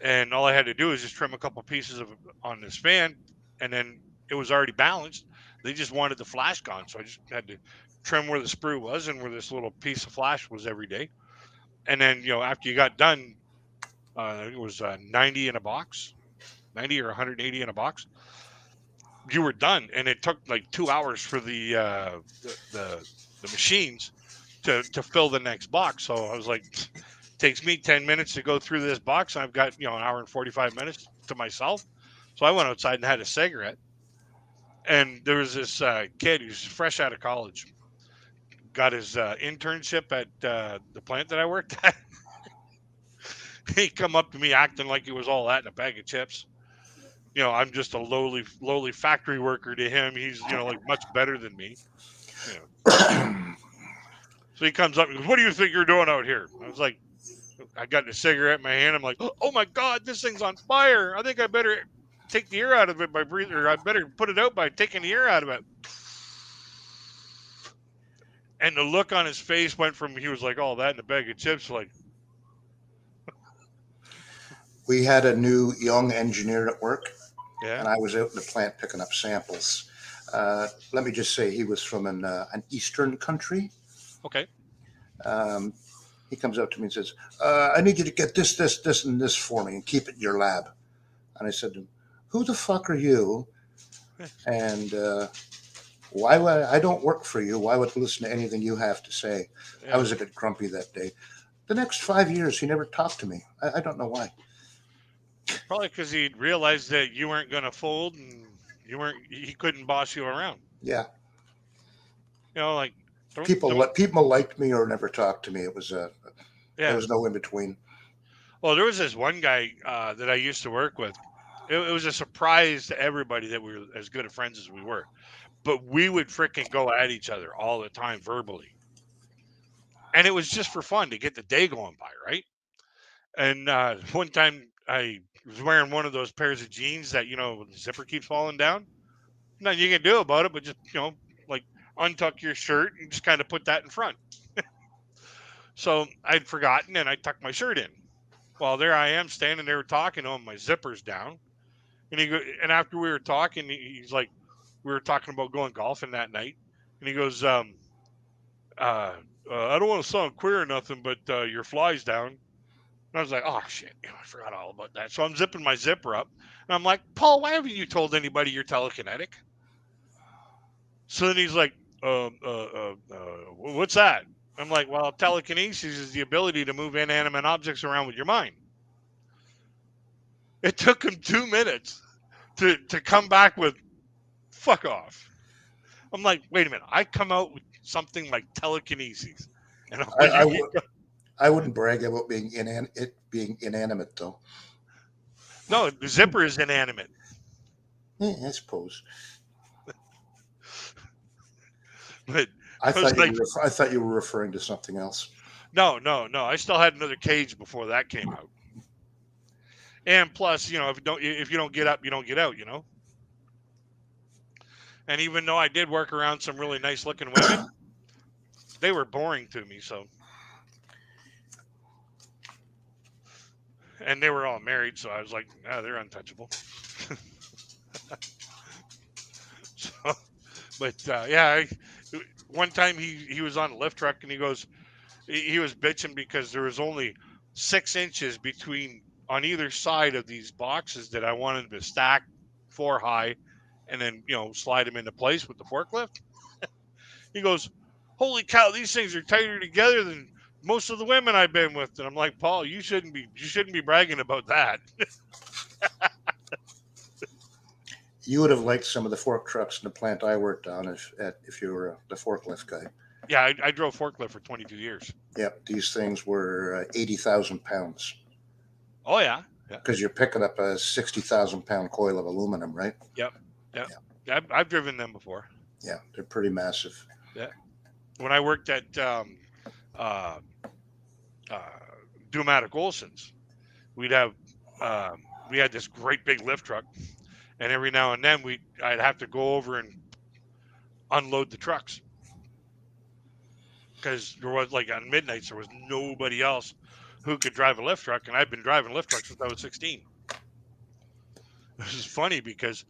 and all I had to do was just trim a couple pieces of on this fan, and then it was already balanced. They just wanted the flash gone, so I just had to trim where the sprue was and where this little piece of flash was every day. And then after you got done, it was 90 in a box, 90 or 180 in a box. You were done, and it took like 2 hours for the machines to fill the next box. So I was like, takes me 10 minutes to go through this box, and I've got an hour and 45 minutes to myself. So I went outside and had a cigarette, and there was this kid who's fresh out of college, got his internship at the plant that I worked at. He come up to me acting like he was all that in a bag of chips. I'm just a lowly factory worker to him. He's like much better than me. you know so he comes up and goes, "What do you think you're doing out here?" I was like, I got a cigarette in my hand. I'm like, "Oh my god, this thing's on fire. I think I better take the air out of it by breathing, or I better put it out by taking the air out of it." And the look on his face went from he was like all that in a bag of chips, like, We had a new young engineer at work, yeah, and I was out in the plant picking up samples. Let me just say he was from an eastern country. okay, Um, he comes up to me and says, "I need you to get this, and this for me, and keep it in your lab." And I said to him, "Who the fuck are you? And why would I don't work for you? Why would I listen to anything you have to say?" I yeah. was a bit grumpy that day. The next 5 years, he never talked to me. I don't know why. Probably because he realized that you weren't going to fold and he couldn't boss you around. Yeah, Like, don't, people liked me or never talked to me. There yeah. was no in between. Well, there was this one guy that I used to work with. It was a surprise to everybody that we were as good of friends as we were. But we would freaking go at each other all the time verbally. And it was just for fun to get the day going by, right? And one time I was wearing one of those pairs of jeans that, the zipper keeps falling down. Nothing you can do about it, but just, like untuck your shirt and just kind of put that in front. So I'd forgotten and I tucked my shirt in. Well, there I am standing there talking to him, my zipper's down. And after we were talking, he's like, we were talking about going golfing that night. And he goes, uh, I don't want to sound queer or nothing, but your fly's down. And I was like, oh shit, I forgot all about that. So I'm zipping my zipper up, and I'm like, Paul, why haven't you told anybody you're telekinetic? So then he's like, what's that? I'm like, well, telekinesis is the ability to move inanimate objects around with your mind. It took him 2 minutes to come back with fuck off. I'm like, wait a minute, I come out with something like telekinesis, and all I, you I, get, w- I wouldn't brag about it being inanimate though. no, the zipper is inanimate. I suppose. But I was like, I thought you were referring to something else. no, no, no. I still had another cage before that came out. And plus, if you don't get up, you don't get out. And even though I did work around some really nice looking women, they were boring to me. So, and they were all married, so I was like, they're untouchable. So, but yeah, one time he was on a lift truck and he goes, he was bitching because there was only 6 inches between on either side of these boxes that I wanted to stack 4 high and then slide them into place with the forklift. He goes, "Holy cow, these things are tighter together than most of the women I've been with." And I'm like, Paul, you shouldn't be bragging about that. You would have liked some of the fork trucks in the plant I worked on if you were the forklift guy. Yeah, I drove forklift for 22 years. Yep, these things were 80,000 pounds Oh yeah, yeah, because you're picking up a 60,000 pound coil of aluminum, right? yep, yep. Yeah, Yeah, I've driven them before. yeah, they're pretty massive. Yeah, when I worked at uh, uh, Dewmatic Olson's, we'd have we had this great big lift truck, and every now and then I'd have to go over and unload the trucks because there was like on midnights there was nobody else who could drive a lift truck, and I've been driving lift trucks since I was 16. This is funny because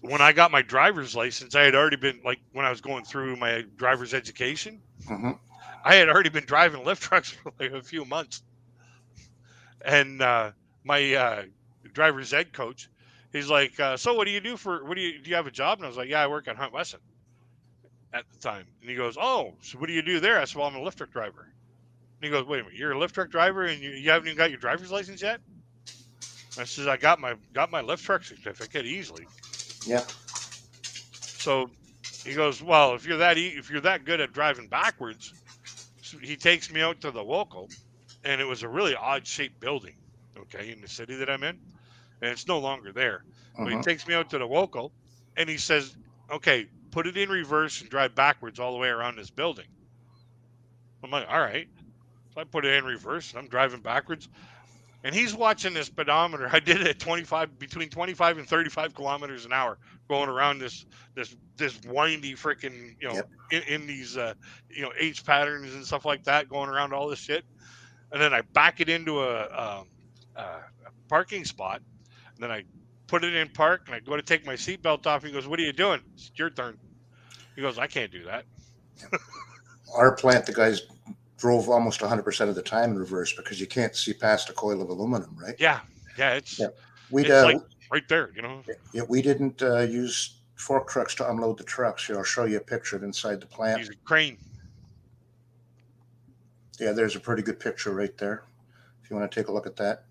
when I got my driver's license, I had already been like when I was going through my driver's education, Hmm. I had already been driving lift trucks for like a few months, and my driver's ed coach, he's like, "So what do you do for? Do you have a job?" And I was like, "Yeah, I work at Hunt Wesson at the time." And he goes, "Oh, so what do you do there?" I said, "Well, I'm a lift truck driver." And he goes, "Wait a minute, you're a lift truck driver and you haven't even got your driver's license yet?" I says, "I got my lift truck certificate easily." Yeah. So he goes, "Well, if you're that good at driving backwards," so he takes me out to the local, and it was a really odd shaped building, okay, in the city that I'm in, and it's no longer there. But he Hmm. takes me out to the local, and he says, "Okay, put it in reverse and drive backwards all the way around this building." I'm like, "All right." So I put it in reverse, and I'm driving backwards, and he's watching this speedometer. I did it at 25, between 25 and 35 kilometers an hour, going around this windy freaking Yep. in these H patterns and stuff like that, going around all this shit. And then I back it into a parking spot, and then I put it in park, and I go to take my seatbelt off. He goes, "What are you doing?" It's your turn. He goes, "I can't do that." Our plant, the guys drove almost 100% of the time in reverse because you can't see past a coil of aluminum, right? Yeah, yeah, Yeah. We'd it's like right there. yeah, we didn't use fork trucks to unload the trucks. I'll show you a picture of inside the plant. Use a crane. Yeah, there's a pretty good picture right there. If you want to take a look at that.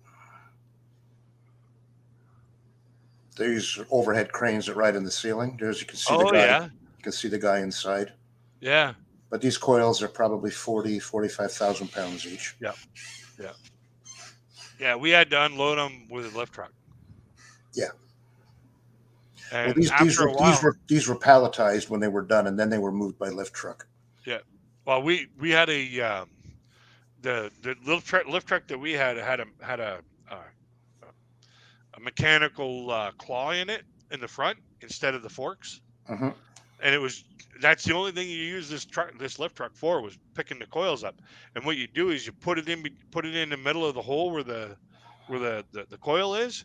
These overhead cranes that ride in the ceiling. There's you can see the Oh guy. yeah, You can see the guy inside. yeah, But these coils are probably 45,000 pounds each. yeah, yeah, yeah. We had to unload them with a lift truck, Yeah. Well, and these these after were a these while, were these were palletized when they were done, and then they were moved by lift truck. yeah. Well, we had the lift truck that we had uh, a mechanical claw in it in the front instead of the forks, Hmm. and that's the only thing you use this lift truck for was picking the coils up. And what you do is you put it in the middle of the hole where the coil is.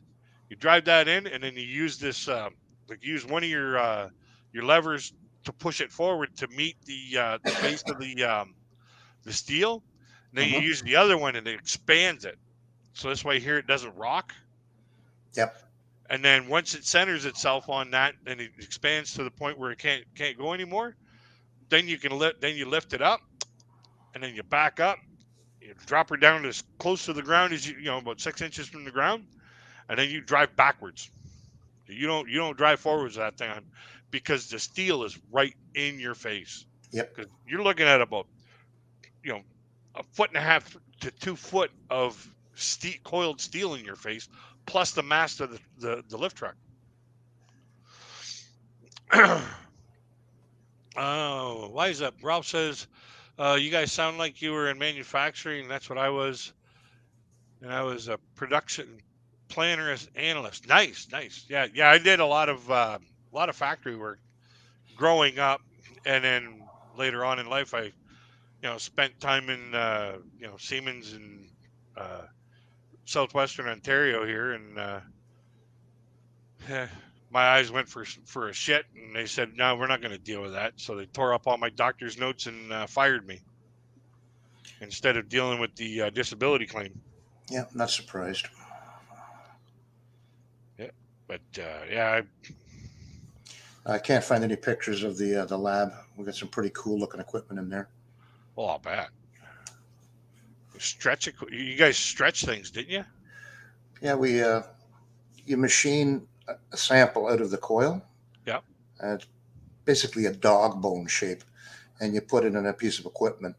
You drive that in, and then you use this like use one of your levers to push it forward to meet the base of the steel. And then you Hmm. use the other one, and it expands it. So this way here it doesn't rock. Yep. And then once it centers itself on that, and it expands to the point where it can't go anymore, then you lift it up, and then you back up, you drop her down as close to the ground as about 6 inches from the ground, and then you drive backwards. You don't drive forwards with that thing because the steel is right in your face. Yep. Because you're looking at about you know a foot and a half to 2 foot of coiled steel in your face, plus the mast of the lift truck. Oh, why is that? Ralph says, "You guys sound like you were in manufacturing. That's what I was, and I was a production planner as analyst." Nice, nice. Yeah, yeah. I did a lot of factory work growing up, and then later on in life, I spent time in Siemens and uh, southwestern Ontario here, and my eyes went for a shit, and they said, "No, we're not going to deal with that." So they tore up all my doctor's notes and fired me instead of dealing with the disability claim. Yeah. Not surprised. Yeah, but yeah, I can't find any pictures of the lab. We got some pretty cool looking equipment in there. I'll bet. You guys stretch things, didn't you? Yeah, we you machine a sample out of the coil. Yep. It's basically a dog bone shape, and you put it in a piece of equipment.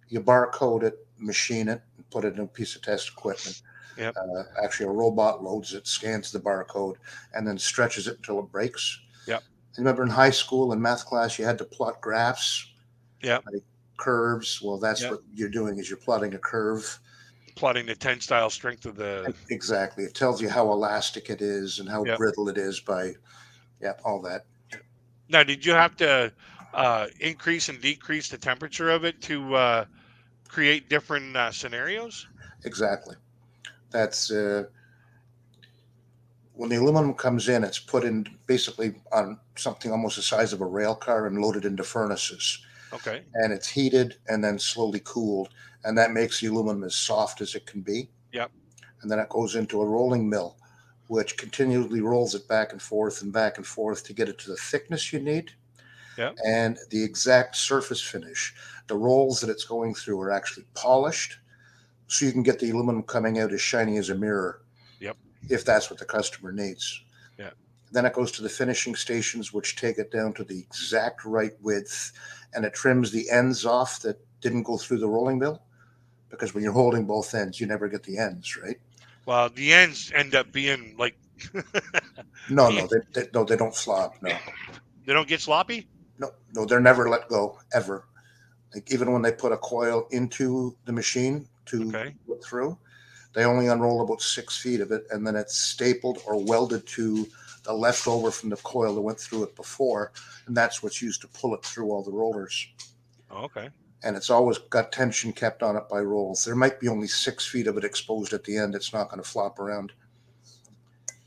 You barcode it, machine it, and put it in a piece of test equipment. Yep. Actually, a robot loads it, scans the barcode, and then stretches it until it breaks. Yep. And remember in high school in math class, you had to plot graphs, Yep. like curves. Well, that's Yep. what you're doing is you're plotting a curve. Plotting the tensile strength of the. Exactly. It tells you how elastic it is and how Yep. brittle it is by, yeah, all that. Yep. Now, did you have to increase and decrease the temperature of it to create different scenarios? Exactly. That's when the aluminum comes in, it's put in basically on something almost the size of a rail car and loaded into furnaces. Okay. And it's heated and then slowly cooled. And that makes the aluminum as soft as it can be. Yep. And then it goes into a rolling mill, which continually rolls it back and forth to get it to the thickness you need Yep. and the exact surface finish. The rolls that it's going through are actually polished, so you can get the aluminum coming out as shiny as a mirror Yep. if that's what the customer needs. Yeah. Then it goes to the finishing stations, which take it down to the exact right width, and it trims the ends off that didn't go through the rolling mill. Because when you're holding both ends, you never get the ends, right? Well, the ends end up being like No, the no, no, they don't flop. No, they don't get sloppy. no, no, they're never let go ever. Like even when they put a coil into the machine to Okay. put through, they only unroll about 6 feet of it, and then it's stapled or welded to the leftover from the coil that went through it before, and that's what's used to pull it through all the rollers. Oh, okay. And it's always got tension kept on it by rolls. There might be only 6 feet of it exposed at the end. It's not going to flop around.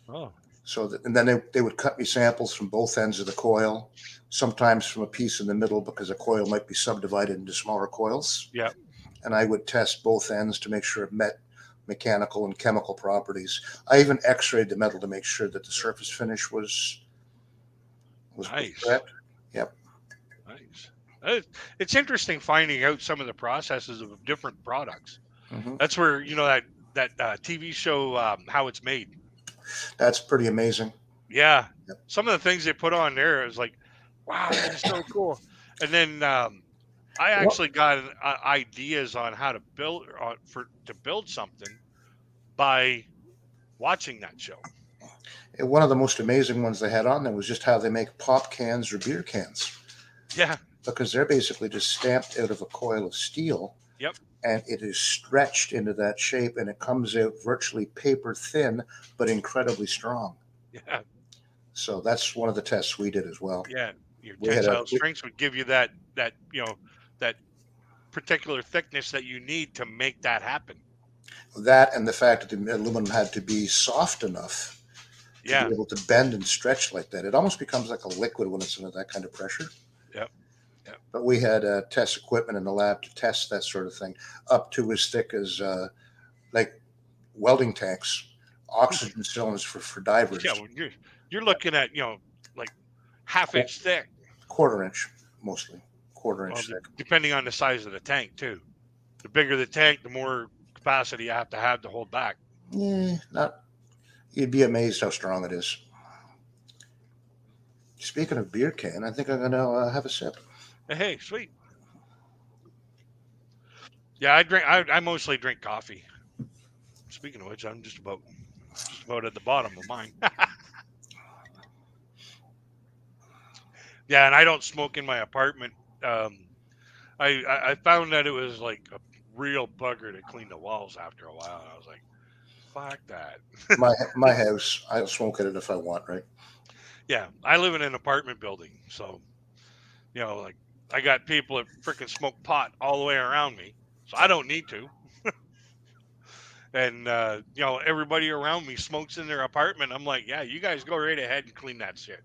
Oh. So that, and then they would cut me samples from both ends of the coil, sometimes from a piece in the middle because a coil might be subdivided into smaller coils. Yep. And I would test both ends to make sure it met mechanical and chemical properties. I even X-rayed the metal to make sure that the surface finish was Nice. correct. Yep. Nice. It's interesting finding out some of the processes of different products. Hmm. That's where that TV show How It's Made. That's pretty amazing. Yeah, Yep. some of the things they put on there is like, wow, that is so cool. And then I Well, actually got ideas on how to build to build something by watching that show. one of the most amazing ones they had on there was just how they make pop cans or beer cans Yeah. because they're basically just stamped out of a coil of steel Yep. and it is stretched into that shape and it comes out virtually paper thin but incredibly strong. Yeah. So that's one of the tests we did as well. Yeah. Your We had a tensile strengths would give you that particular thickness that you need to make that happen. that and the fact that the aluminum had to be soft enough to be Yeah. able to bend and stretch like that. It almost becomes like a liquid when it's under that kind of pressure. Yep. Yep. But we had test equipment in the lab to test that sort of thing, up to as thick as like welding tanks, oxygen cylinders for Yeah. divers, When you're looking at like half Qu- inch thick. quarter inch mostly, quarter Well, inch thick. depending on the size of the tank too. The bigger the tank, the more capacity you have to hold back. Yeah, not. You'd be amazed how strong it is. Speaking of beer can, I think I'm gonna have a sip. Hey, sweet. Yeah, I mostly drink coffee. Speaking of which, I'm just about at the bottom of mine. Yeah, and I don't smoke in my apartment. Um, I found that it was like a real bugger to clean the walls after a while. I was like, fuck that. My house, I'll smoke in it if I want, right? Yeah, I live in an apartment building, so like I got people that freaking smoke pot all the way around me, so I don't need to. And everybody around me smokes in their apartment. I'm like, yeah, you guys go right ahead and clean that shit.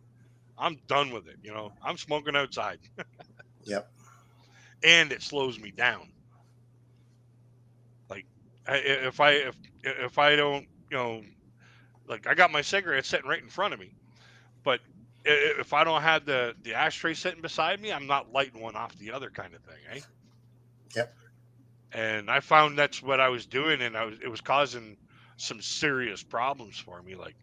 I'm done with it. I'm smoking outside, Yep. and it slows me down. Like, if I don't, like I got my cigarette sitting right in front of me, but if I don't have the ashtray sitting beside me, I'm not lighting one off the other kind of thing, eh? Yep. And I found that's what I was doing, and it was causing some serious problems for me, like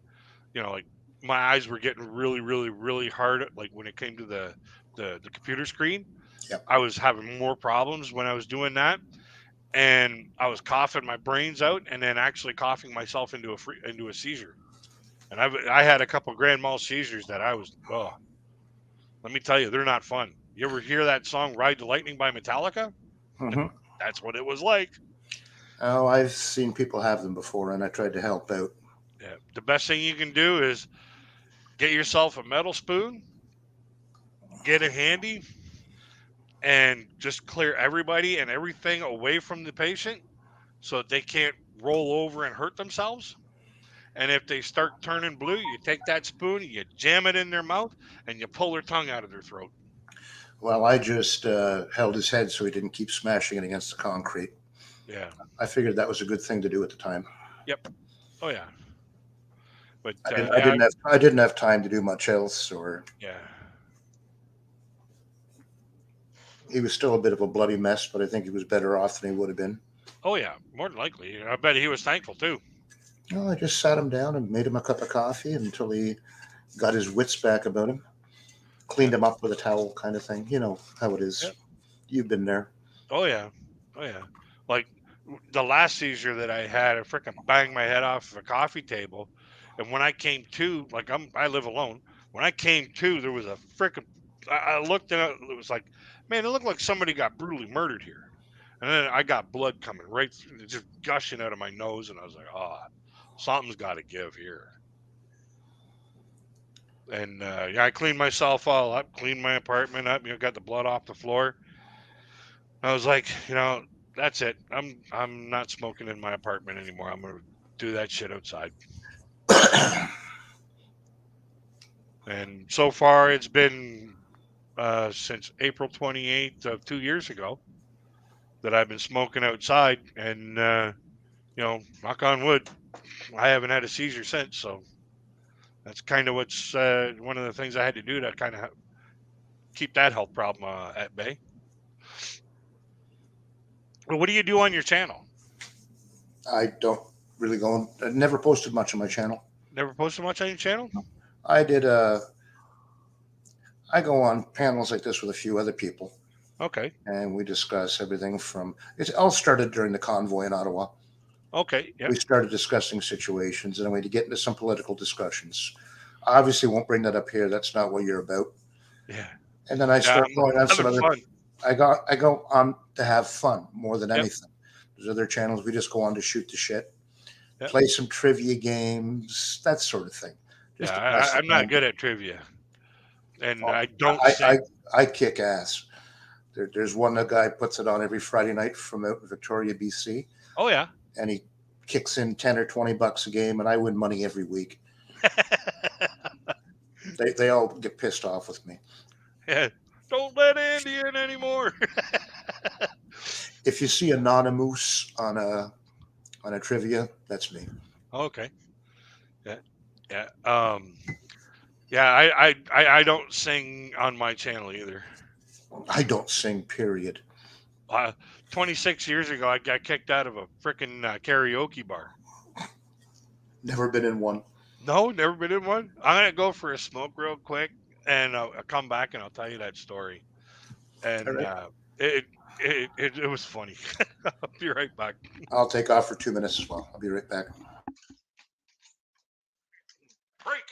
my eyes were getting really, really, really hard. Like when it came to the computer screen, Yep. I was having more problems when I was doing that, and I was coughing my brains out, and then actually coughing myself into a seizure. And I had a couple grand mal seizures that I was let me tell you, they're not fun. You ever hear that song "Ride the Lightning" by Metallica? Hmm. That's what it was like. Oh, I've seen people have them before, and I tried to help out. Yeah. The best thing you can do is get yourself a metal spoon, get it handy, and just clear everybody and everything away from the patient so that they can't roll over and hurt themselves. And if they start turning blue, you take that spoon, you jam it in their mouth, and you pull their tongue out of their throat. Well, I just held his head so he didn't keep smashing it against the concrete. Yeah. I figured that was a good thing to do at the time. Yep. Oh yeah. But I didn't. I yeah, didn't have. I didn't have time to do much else. Or yeah. he was still a bit of a bloody mess, but I think he was better off than he would have been. Oh yeah. More than likely. I bet he was thankful too. Well, I just sat him down and made him a cup of coffee until he got his wits back about him. Cleaned Yeah. him up with a towel, kind of thing. You know how it is. Yep. You've been there. Oh yeah. Oh yeah. Like the last seizure that I had, I freaking banged my head off of a coffee table, and when I came to, like I live alone. When I came to, there was a freaking. I looked at it. It was like, man, it looked like somebody got brutally murdered here. And then I got blood coming right through, just gushing out of my nose, and I was like, oh, something's got to give here. And yeah, I cleaned myself all up, cleaned my apartment up, got the blood off the floor. I was like, that's it. I'm not smoking in my apartment anymore. I'm gonna do that shit outside. And so far, it's been since April 28th of 2 years ago that I've been smoking outside, and knock on wood, I haven't had a seizure since. So that's kind of what's one of the things I had to do to kind of keep that health problem at bay. Well, what do you do on your channel? I don't really go. I never posted much on my channel. Never posted much on your channel? I did. I go on panels like this with a few other people, Okay. and we discuss everything from. It all started during the convoy in Ottawa. Okay. Yep. We started discussing situations, and we had to get into some political discussions. I obviously won't bring that up here. That's not what you're about. Yeah. And then I Yeah. start going on I'm some having other. fun. I go on to have fun more than Yep. anything. There's other channels we just go on to shoot the shit, Yep. play some trivia games, that sort of thing, Yeah. just to pass the I'm not time. good at trivia, and Oh, I don't I, I, sing. I kick ass. There's one a guy puts it on every Friday night from out in Victoria, BC, Oh yeah. and he kicks in $10 or $20 a game, and I win money every week. They all get pissed off with me. Yeah. Don't let Andy in anymore. If you see Anonymous on a trivia, that's me. Okay. Yeah. Yeah. Yeah. I don't sing on my channel either. I don't sing, period. Uh, 26 years ago, I got kicked out of a freaking karaoke bar. Never been in one. No, never been in one. I'm gonna go for a smoke real quick, and I'll come back and I'll tell you that story. All And right. it was funny. I'll be right back. I'll take off for 2 minutes as well. I'll be right back. Break.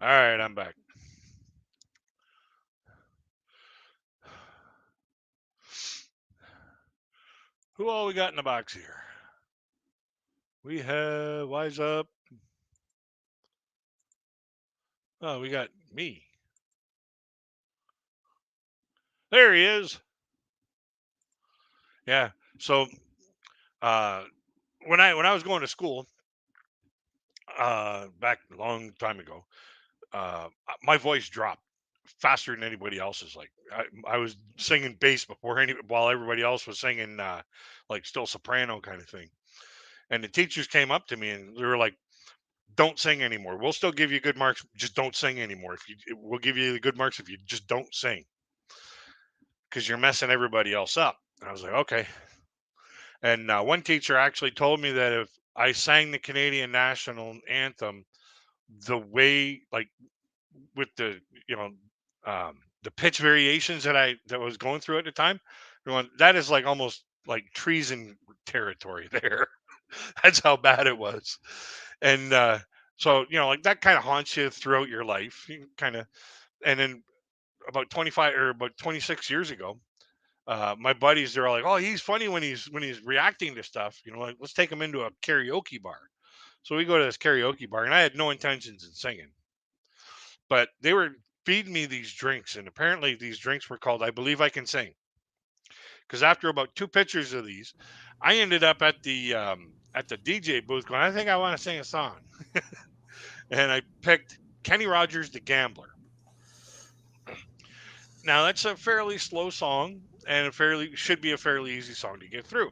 All right, I'm back. Who all we got in the box here? We have Wise Up. Oh, we got me. There he is. Yeah. So uh, when I was going to school back a long time ago, my voice dropped faster than anybody else's. Like I was singing bass before while everybody else was singing like still soprano kind of thing. And the teachers came up to me and they were like, "Don't sing anymore. We'll still give you good marks. Just don't sing anymore. We'll give you the good marks if you just don't sing because you're messing everybody else up." And I was like, "Okay." And one teacher actually told me that if I sang the Canadian national anthem the way, like with you know, the pitch variations that was going through at the time, going, that is like almost like treason territory there. That's how bad it was. And so, like that kind of haunts you throughout your life. You kind of, and then about 25 or about 26 years ago, my buddies, they're all like, "Oh, he's funny when he's reacting to stuff. Like let's take him into a karaoke bar." So we go to this karaoke bar, and I had no intentions in singing, but they were feeding me these drinks, and apparently these drinks were called "I Believe I Can Sing." Because after about two pitchers of these, I ended up at the DJ booth going, "I think I want to sing a song," and I picked Kenny Rogers' "The Gambler." Now that's a fairly slow song, and should be a fairly easy song to get through.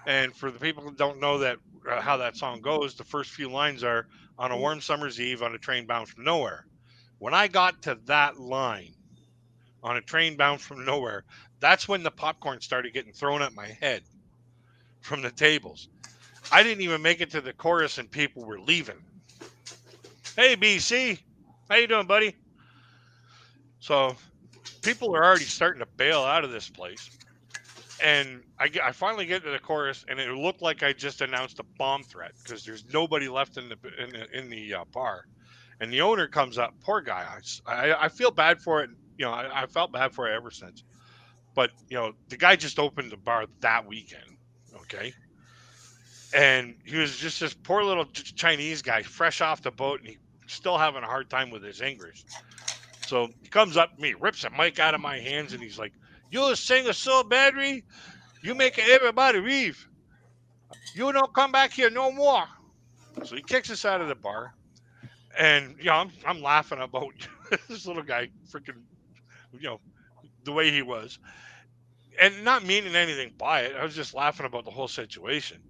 And for the people who don't know that how that song goes, the first few lines are "On a warm summer's eve on a train bound from nowhere." When I got to that line, "On a train bound from nowhere," that's when the popcorn started getting thrown at my head from the tables. I didn't even make it to the chorus, and people were leaving. "Hey, BC, how you doing, buddy?" So people are already starting to bail out of this place. And I finally get to the chorus, and it looked like I just announced a bomb threat because there's nobody left in the bar. And the owner comes up, poor guy. I feel bad for it. I felt bad for it ever since. But the guy just opened the bar that weekend, okay, and he was just this poor little Chinese guy, fresh off the boat, and he still having a hard time with his English. So he comes up to me, rips a mic out of my hands, and he's like, "You sing a so badly, you make everybody leave. You don't come back here no more." So he kicks us out of the bar, and I'm laughing about this little guy, freaking, you know, the way he was, and not meaning anything by it. I was just laughing about the whole situation.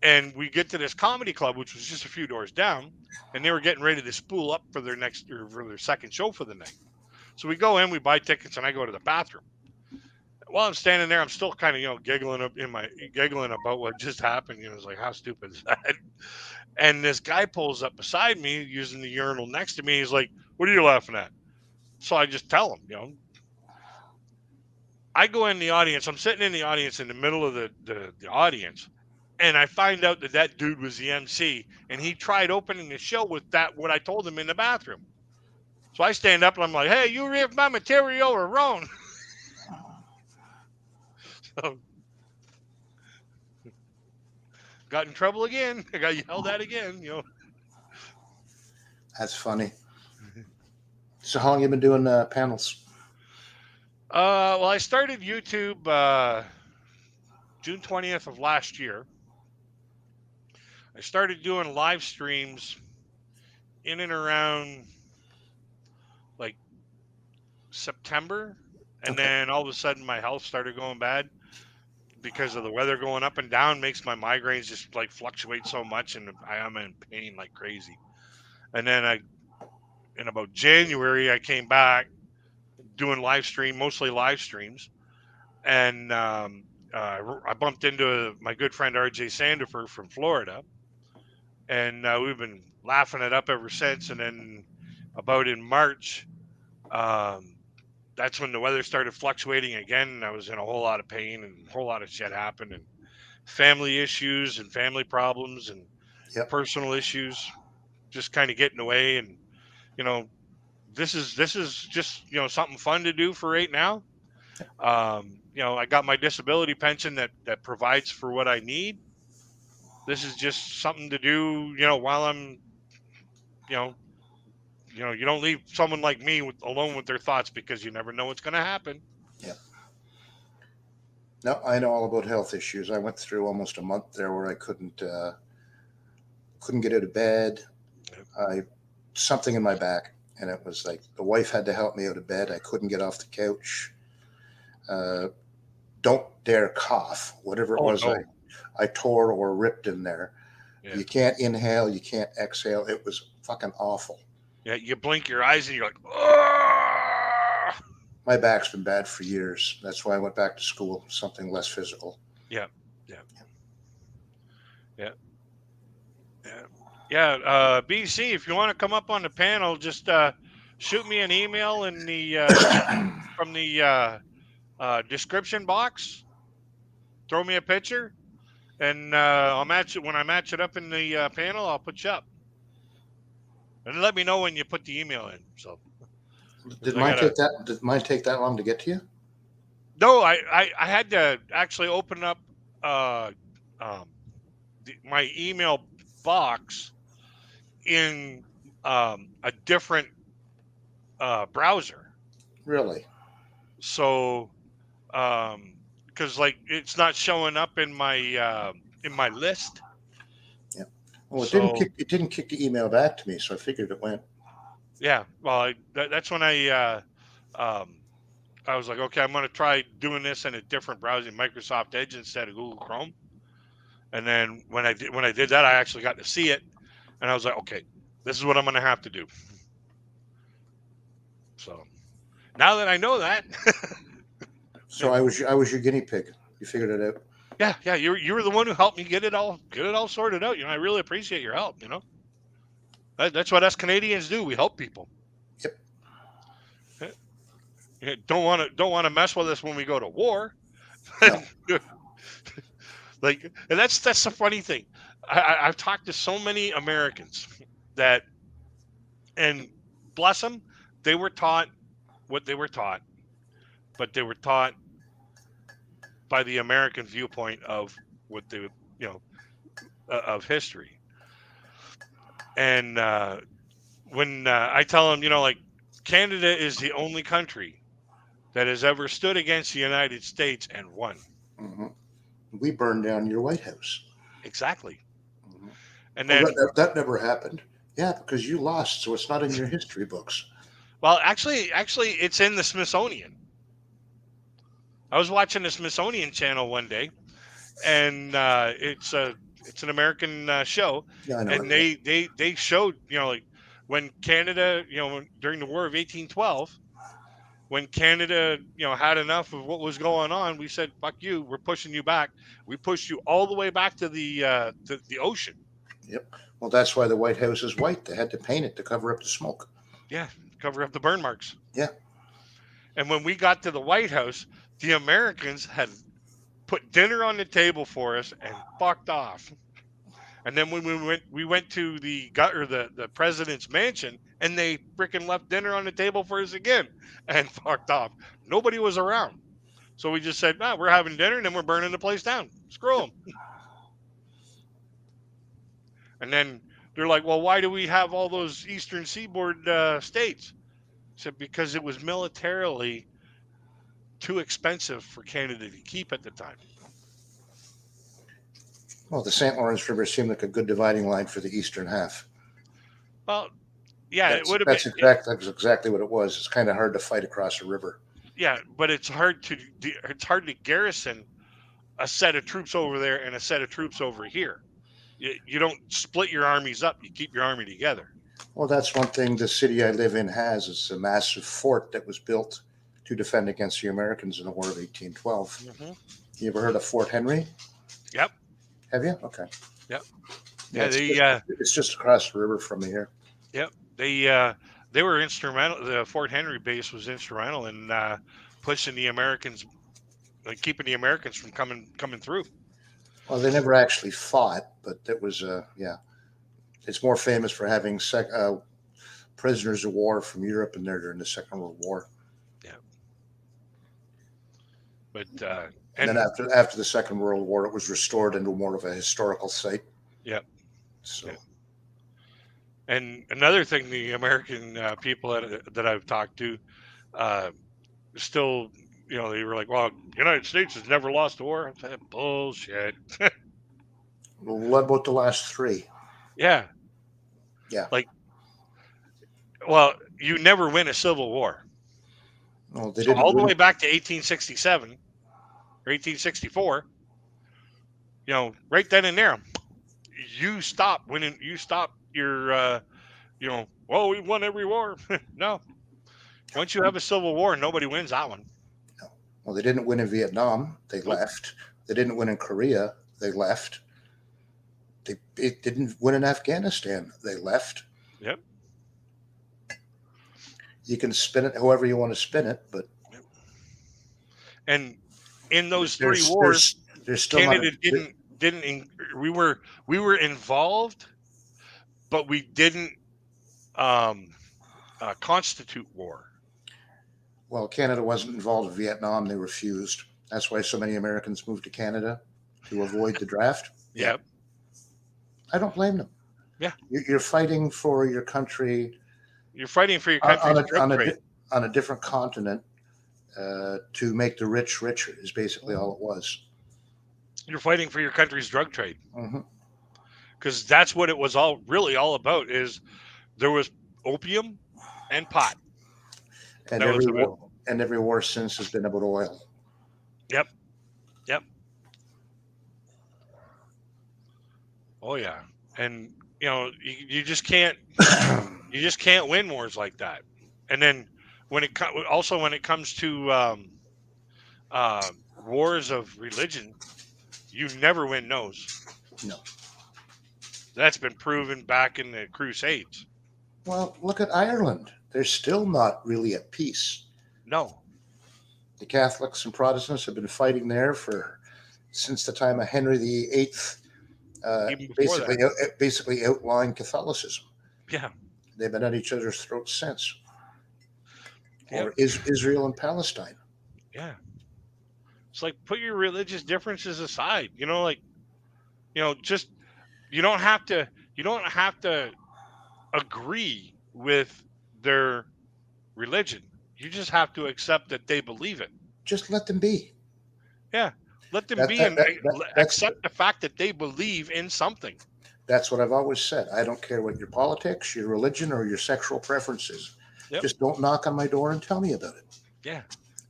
And we get to this comedy club, which was just a few doors down, and they were getting ready to spool up for for their second show for the night. So we go in, we buy tickets, and I go to the bathroom. While I'm standing there, I'm still kind of giggling about what just happened. It's like, how stupid is that? And this guy pulls up beside me using the urinal next to me. He's like, "What are you laughing at?" So I just tell him, I go in the audience. I'm sitting in the audience in the middle of the audience, and I find out that that dude was the MC, and he tried opening the show with what I told him in the bathroom. So I stand up and I'm like, "Hey, you ripped my material or wrong?" So got in trouble again. I got yelled at again. That's funny. So how long you been doing panels? Well, I started YouTube June 20th of last year. I started doing live streams in and around like September, and Okay. then all of a sudden my health started going bad because of the weather going up and down makes my migraines just like fluctuate so much, and I am in pain like crazy. And then in about January, I came back doing mostly live streams, and I bumped into my good friend RJ Sandifer from Florida, and we've been laughing it up ever since. And then about in March, um, that's when the weather started fluctuating again, and I was in a whole lot of pain, and a whole lot of shit happened, and family issues and family problems and Yep. personal issues just kind of getting away. And you know, this is just something fun to do for right now. I got my disability pension that provides for what I need. This is just something to do, while I'm, you know, you don't leave someone like me alone with their thoughts because you never know what's going to happen. Yeah. No, I know all about health issues. I went through almost a month there where I couldn't get out of bed. I something in my back, and it was like the wife had to help me out of bed. I couldn't get off the couch. Uh, don't dare cough. Whatever it Oh was, no. I tore or ripped in there. Yeah. You can't inhale, you can't exhale. It was fucking awful. Yeah. You blink your eyes and you're like, oh. My back's been bad for years. That's why I went back to school, something less physical. Yeah. Yeah. Yeah. Yeah. Yeah. BC, if you want to come up on the panel, just shoot me an email in the from the description box. Throw me a picture, and I'll match it when I match it up in the panel. I'll put you up, and let me know when you put the email in. So, because Did I mine gotta. take that? Did mine take that long to get to you? No, I had to actually open up uh um my email box in a different browser. Really? So because like it's not showing up in my list. Yeah. Well, it didn't So kick. It didn't kick the email back to me, so I figured it went. yeah, well that's when um I was like, okay, I'm gonna try doing this in a different browser, Microsoft Edge instead of Google Chrome. And then when I did that, I actually got to see it, and I was like, okay, this is what I'm gonna have to do. So now that I know that, So I was your guinea pig. You figured it out. yeah, you were the one who helped me get it all sorted out. I really appreciate your help. That's what us Canadians do. We help people. Yep. Don't want to mess with us when we go to war. No. Like, and that's the funny thing. I've talked to so many Americans that, and bless them, they were taught what they were taught, but they were taught by the American viewpoint of what they, of history. And when I tell them, like, Canada is the only country that has ever stood against the United States and won. Hmm. We burned down your White House. Exactly. Hmm. And Oh, then, that never happened. Yeah, because you lost, so it's not in your history books. well, actually, it's in the Smithsonian. I was watching the Smithsonian channel one day, and it's an American show, Yeah, I know and it. they showed, like, when Canada, during the War of 1812, when Canada, had enough of what was going on, we said, "Fuck you, we're pushing you back." We pushed you all the way back to the ocean. Yep. Well, that's why the White House is white. They had to paint it to cover up the smoke. Yeah, cover up the burn marks. Yeah. And when we got to the White House, the Americans had put dinner on the table for us and fucked off. And then when we went to the president's mansion, and they freaking left dinner on the table for us again and fucked off. Nobody was around, so we just said, "Nah, we're having dinner, and then we're burning the place down. Screw them." And then they're like, "Well, why do we have all those Eastern Seaboard states?" I said, "Because it was militarily too expensive for Canada to keep at the time." Well, the St. Lawrence River seemed like a good dividing line for the eastern half. Well, yeah, it That's would have been. that's exact. That's exactly what it was. It's kind of hard to fight across a river. Yeah, but it's hard to garrison a set of troops over there and a set of troops over here. You don't split your armies up. You keep your army together. Well, that's one thing the city I live in has. It's a massive fort that was built to defend against the Americans in the War of 1812. Hmm. You ever heard of Fort Henry? Yep. Have you? Okay. Yep. Yeah, Yeah. it's just across the river from me here. Yep. They were instrumental. The Fort Henry base was instrumental in pushing the Americans, like keeping the Americans from coming through. Well, they never actually fought, but it was yeah. It's more famous for having prisoners of war from Europe in there during the Second World War. Yeah. But And then after the Second World War, it was restored into more of a historical site. yeah. So, Yeah. And another thing, the American people that I've talked to, uh, still, they were like, "Well, United States has never lost a war." I said, "Bullshit." what about the last three? Yeah. Yeah. Like, well, you never win a civil war. Well, they So didn't all the win. way back to 1867 or 1864, right then and there, you stop winning. You stop your, well, we won every war. No. Once you have a civil war, nobody wins that one. No. Well, they didn't win in Vietnam. They Nope. left. They didn't win in Korea. They left. It didn't win in Afghanistan. They left. Yep. You can spin it however you want to spin it, but Yep. And in those three there's wars, there's still not Canada didn't. We were involved, but we didn't constitute war. well, Canada wasn't involved in Vietnam. They refused. That's why so many Americans moved to Canada to avoid the draft. Yep. I don't blame them. Yeah. You're fighting for your country. You're fighting for your country's drug trade. On a different continent to make the rich richer is basically all it was. You're fighting for your country's drug trade. Mm-hmm. Because that's what it was all about. Is there was opium and pot. And every war since has been about oil. Yep. Oh yeah, and you just can't win wars like that. And then when it comes to wars of religion, you never win those. No. That's been proven back in the Crusades. Well, look at Ireland. They're still not really at peace. No. The Catholics and Protestants have been fighting there since the time of Henry VIII. Basically outlawing Catholicism. Yeah. They've been at each other's throats since. Yep. Or Israel and Palestine. Yeah. It's like, put your religious differences aside. Just you don't have to agree with their religion. You just have to accept that they believe it. Just let them be. Yeah. Let them be and accept the fact that they believe in something. That's what I've always said. I don't care what your politics, your religion, or your sexual preferences. Yep. Just don't knock on my door and tell me about it. Yeah.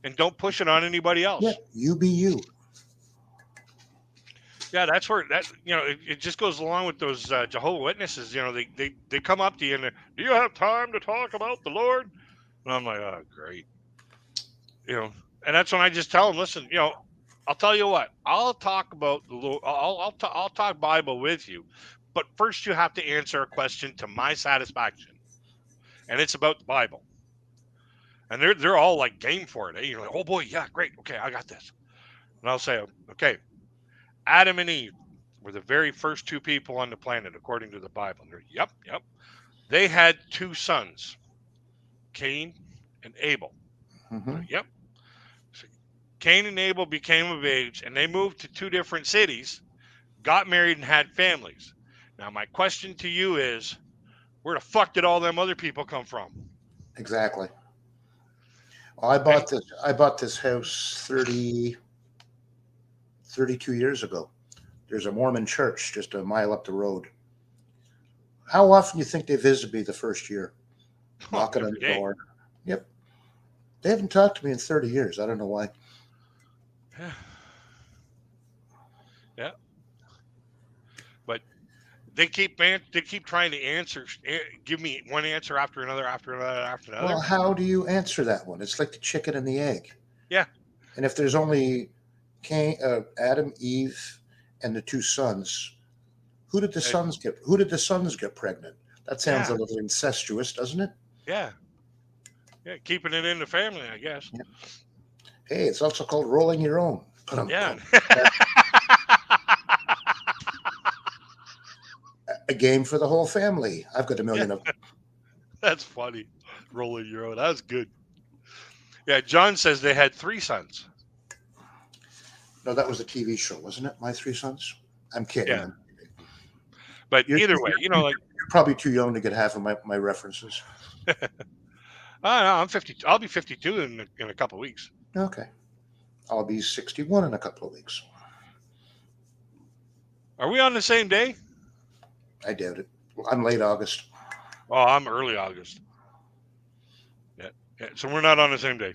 And don't push it on anybody else. Yeah, you be you. Yeah, that's where it just goes along with those Jehovah's Witnesses. They come up to you and do you have time to talk about the Lord? And I'm like, oh, great. And that's when I just tell them, listen, I'll tell you what, I'll talk about the Lord. I'll talk Bible with you, but first you have to answer a question to my satisfaction, and it's about the Bible. And they're all like game for it. You're like, oh boy, yeah, great, okay, I got this. And I'll say, okay, Adam and Eve were the very first two people on the planet according to the Bible. And they're, yep. They had two sons, Cain and Abel. Mm-hmm. Yep. So Cain and Abel became of age, and they moved to two different cities, got married, and had families. Now, my question to you is, where the fuck did all them other people come from? Exactly. Well, I bought this house 32 years ago. There's a Mormon church just a mile up the road. How often do you think they visit me the first year? Knocking on the door. Yep. They haven't talked to me in 30 years. I don't know why. Yeah. But they keep trying to answer, give me one answer after another. Well, how do you answer that one? It's like the chicken and the egg. Yeah. And if there's only Adam, Eve, and the two sons, who did the sons get pregnant? That sounds a little incestuous, doesn't it? Yeah. Yeah, keeping it in the family, I guess. Yeah. Hey, it's also called rolling your own. Yeah. A game for the whole family. I've got a million of them. That's funny. Rolling your own. That was good. Yeah, John says they had 3 sons. No, that was a TV show, wasn't it? My Three Sons. I'm kidding. Yeah, but You're, either you're, way, you're probably too young to get half of my references. I don't know, I'm 50. I'll be 52 in a couple of weeks. Okay. I'll be 61 in a couple of weeks. Are we on the same day? I doubt it. I'm late August. Oh, I'm early August. Yeah, yeah. So we're not on the same day.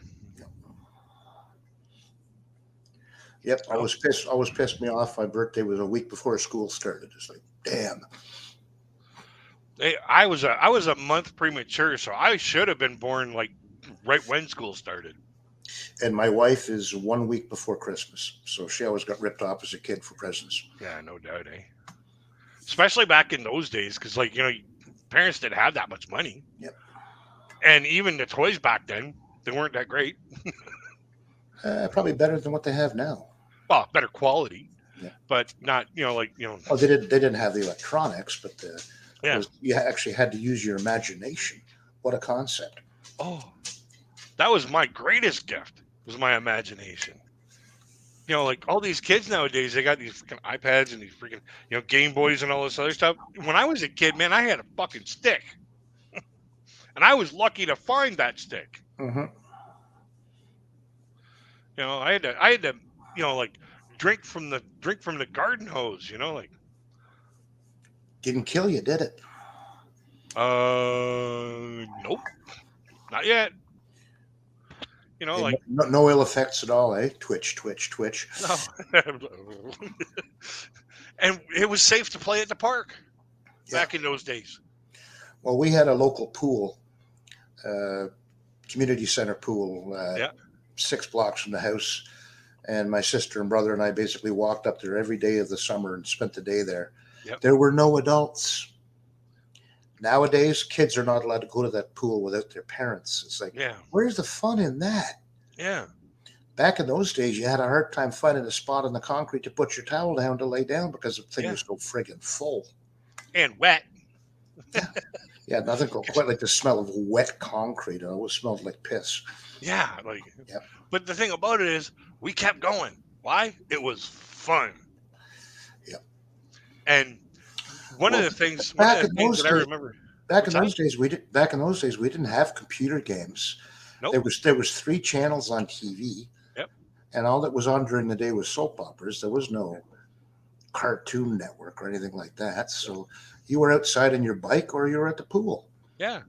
Yep. Oh, Always pissed me off. My birthday was a week before school started. It's like, damn. I was a month premature, so I should have been born like right when school started. And my wife is 1 week before Christmas, so she always got ripped off as a kid for presents. Yeah, no doubt, eh? Especially back in those days, because parents didn't have that much money, Yep. and even the toys back then they weren't that great. Probably better than what they have now. Well, better quality, Yeah. but not Oh, they didn't have the electronics, but yeah. you actually had to use your imagination. What a concept! Oh, that was my greatest gift. Was my imagination. Like all these kids nowadays, they got these freaking iPads and these freaking Game Boys and all this other stuff. When I was a kid, man, I had a fucking stick, and I was lucky to find that stick. Mm-hmm. I had to, like drink from the garden hose. Didn't kill you, did it? Nope, not yet. And no ill effects at all, eh? Twitch, twitch, twitch. No. And it was safe to play at the park back in those days. Well, we had a local pool, community center pool, Yeah. 6 blocks from the house. And my sister and brother and I basically walked up there every day of the summer and spent the day there. Yep. There were no adults. Nowadays, kids are not allowed to go to that pool without their parents. It's like, Yeah. where's the fun in that? Yeah. Back in those days, you had a hard time finding a spot on the concrete to put your towel down to lay down because the thing was so friggin' full. And wet. Yeah, nothing quite like the smell of wet concrete. It always smelled like piss. Yeah. But the thing about it is, we kept going. Why? It was fun. Yeah. And one of the things that I remember. Back in those days, we didn't have computer games. Nope. There was 3 channels on TV. Yep. And all that was on during the day was soap operas. There was no Cartoon Network or anything like that. So you were outside on your bike or you were at the pool. Yeah.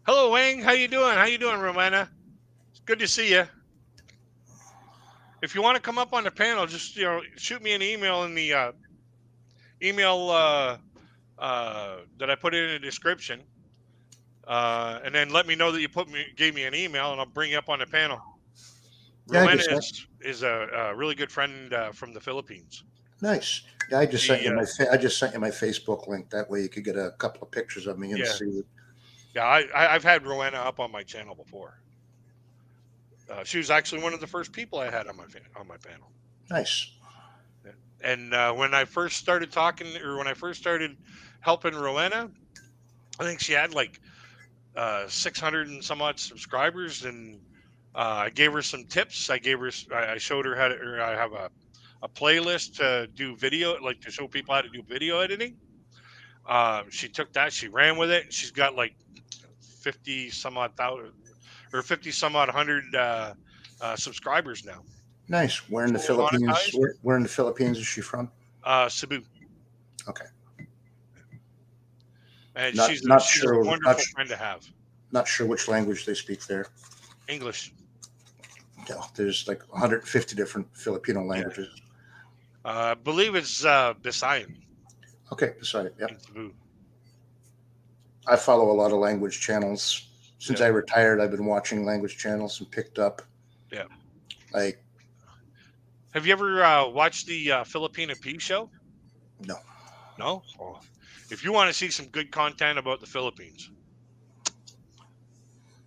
Hello, Wang. How you doing? How you doing, Romana? It's good to see you. If you want to come up on the panel, just shoot me an email in the email that I put in the description, and then let me know that you gave me an email, and I'll bring you up on the panel. Yeah, Romana is a really good friend from the Philippines. Nice. Yeah, I just sent you my Facebook link. That way you could get a couple of pictures of me and see it. Yeah, I've had Rowena up on my channel before. She was actually one of the first people I had on my panel. Nice. And when I first started helping Rowena, I think she had like 600 and some odd subscribers, and I gave her some tips. I showed her I have a playlist to do video, like to show people how to do video editing. She took that, she ran with it. She's got like 50 some odd thousand or 50 some odd hundred subscribers now. Nice. Where in the Philippines? Where in the Philippines is she from? Cebu. Okay. And she's a wonderful friend to have. Not sure which language they speak there. English. No, there's like 150 different Filipino languages. I believe it's Bisayan. Okay, Bisayan. Yeah. Cebu. I follow a lot of language channels. Since I retired, I've been watching language channels and picked up. Yeah. Like. Have you ever watched the Filipina P show? No. No? Oh. If you want to see some good content about the Philippines,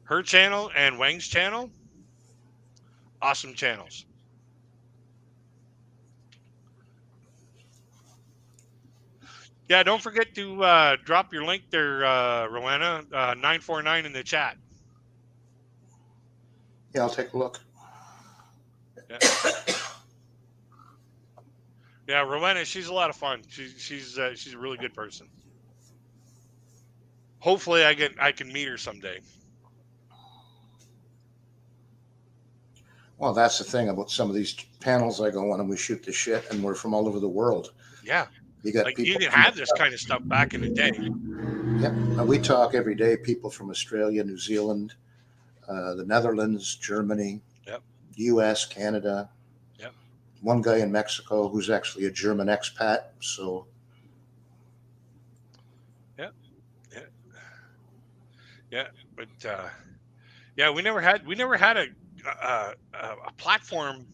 her channel and Wang's channel, awesome channels. Yeah, don't forget to drop your link there, Rowena, 949 in the chat. Yeah, I'll take a look. Yeah, yeah, Rowena, she's a lot of fun. She's a really good person. Hopefully, I can meet her someday. Well, that's the thing about some of these panels I go on and we shoot the shit and we're from all over the world. Yeah, You got like you people didn't from, have this kind of stuff back in the day. yep. And we talk every day, people from Australia, New Zealand, the Netherlands, Germany, Yep, US, Canada. yep, One guy in Mexico who's actually a German expat. So, yep, yeah, yeah. But yeah, we never had a platform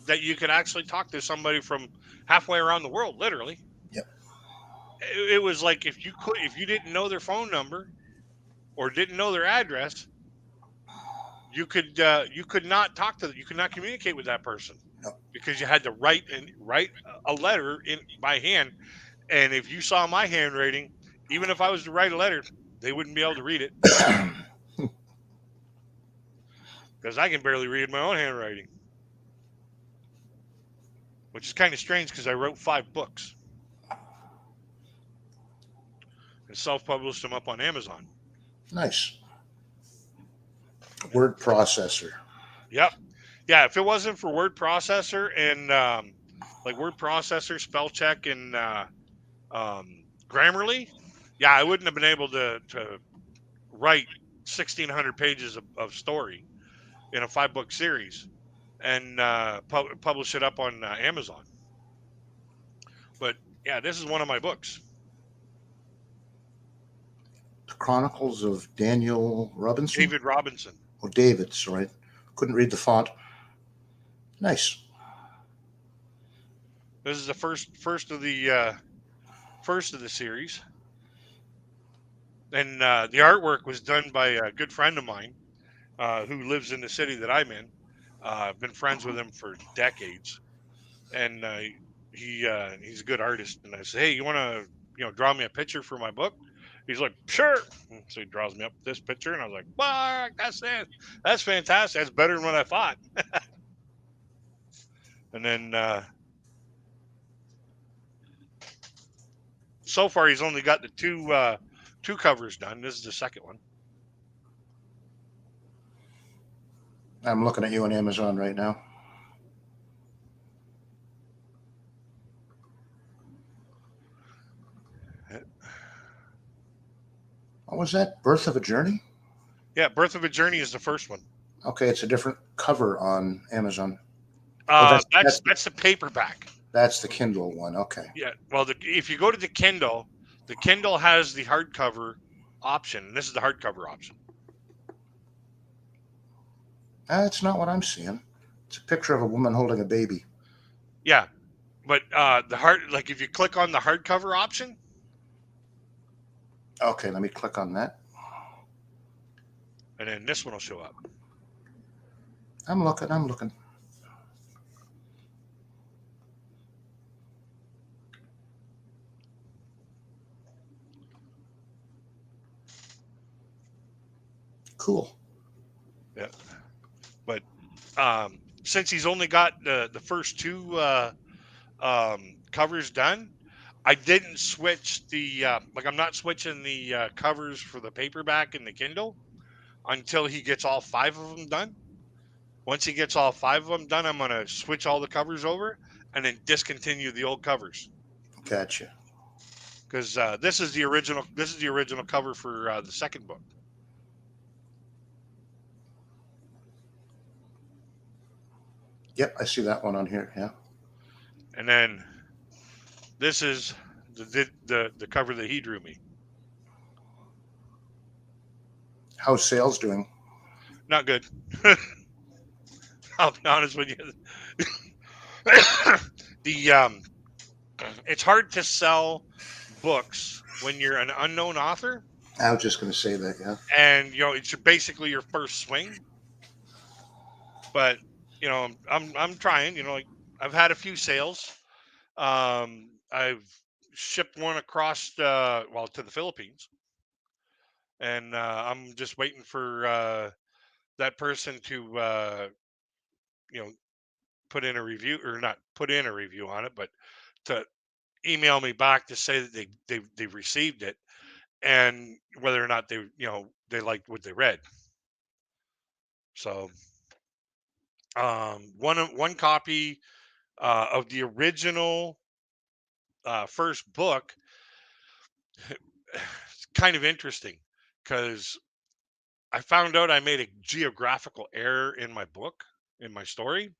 that you could actually talk to somebody from halfway around the world, literally. yep. It was like if you didn't know their phone number or didn't know their address, you could not talk to you could not communicate with that person No. because you had to write a letter in by hand. And if you saw my handwriting, even if I was to write a letter, they wouldn't be able to read it because I can barely read my own handwriting, which is kind of strange because I wrote 5 books and self-published them up on Amazon. Nice. Yeah. Word processor. Yep. Yeah. If it wasn't for word processor and like word processor, spell check, and Grammarly, yeah, I wouldn't have been able to write 1,600 pages of story in a 5 book series and publish it up on Amazon. But yeah, this is one of my books. The Chronicles of Daniel Robinson. David Robinson. Oh, David's right. Couldn't read the font. Nice. This is the first of the series, and the artwork was done by a good friend of mine who lives in the city that I'm in. I've been friends with him for decades, and he's a good artist. And I said, hey, you want to draw me a picture for my book? He's like, sure. And so he draws me up this picture, and I was like, fuck, that's fantastic. That's better than what I thought. And then so far he's only got the two covers done. This is the second one. I'm looking at you on Amazon right now. What was that? Birth of a Journey? Yeah, Birth of a Journey is the first one. Okay, it's a different cover on Amazon. Oh, that's that's That's the paperback. that's the Kindle one. Okay, Yeah. Well, if you go to the Kindle has the hardcover option. And this is the hardcover option. that's not what I'm seeing. It's a picture of a woman holding a baby. Yeah, but like if you click on the hardcover option, Okay, let me click on that. and then this one will show up. I'm looking. I'm looking. Cool. Yeah. But since he's only got the first two covers done, I didn't switch the like I'm not switching the covers for the paperback and the Kindle until he gets all 5 of them done. Once he gets all 5 of them done, I'm gonna switch all the covers over and then discontinue the old covers Gotcha. because this is the original. This is the original cover for the second book. Yep, I see that one on here. Yeah. And then this is the cover that he drew me. How's sales doing? Not good. I'll be honest with you. The it's hard to sell books when you're an unknown author, I was just going to say that. Yeah. and it's basically your first swing. But I'm trying. Like I've had a few sales. I've shipped one across, well, to the Philippines, and I'm just waiting for that person to, you know, put in a review, or not put in a review on it, but to email me back to say that they received it, and whether or not they, they liked what they read. So one copy of the original first book. It's kind of interesting because I found out I made a geographical error in my book, in my story.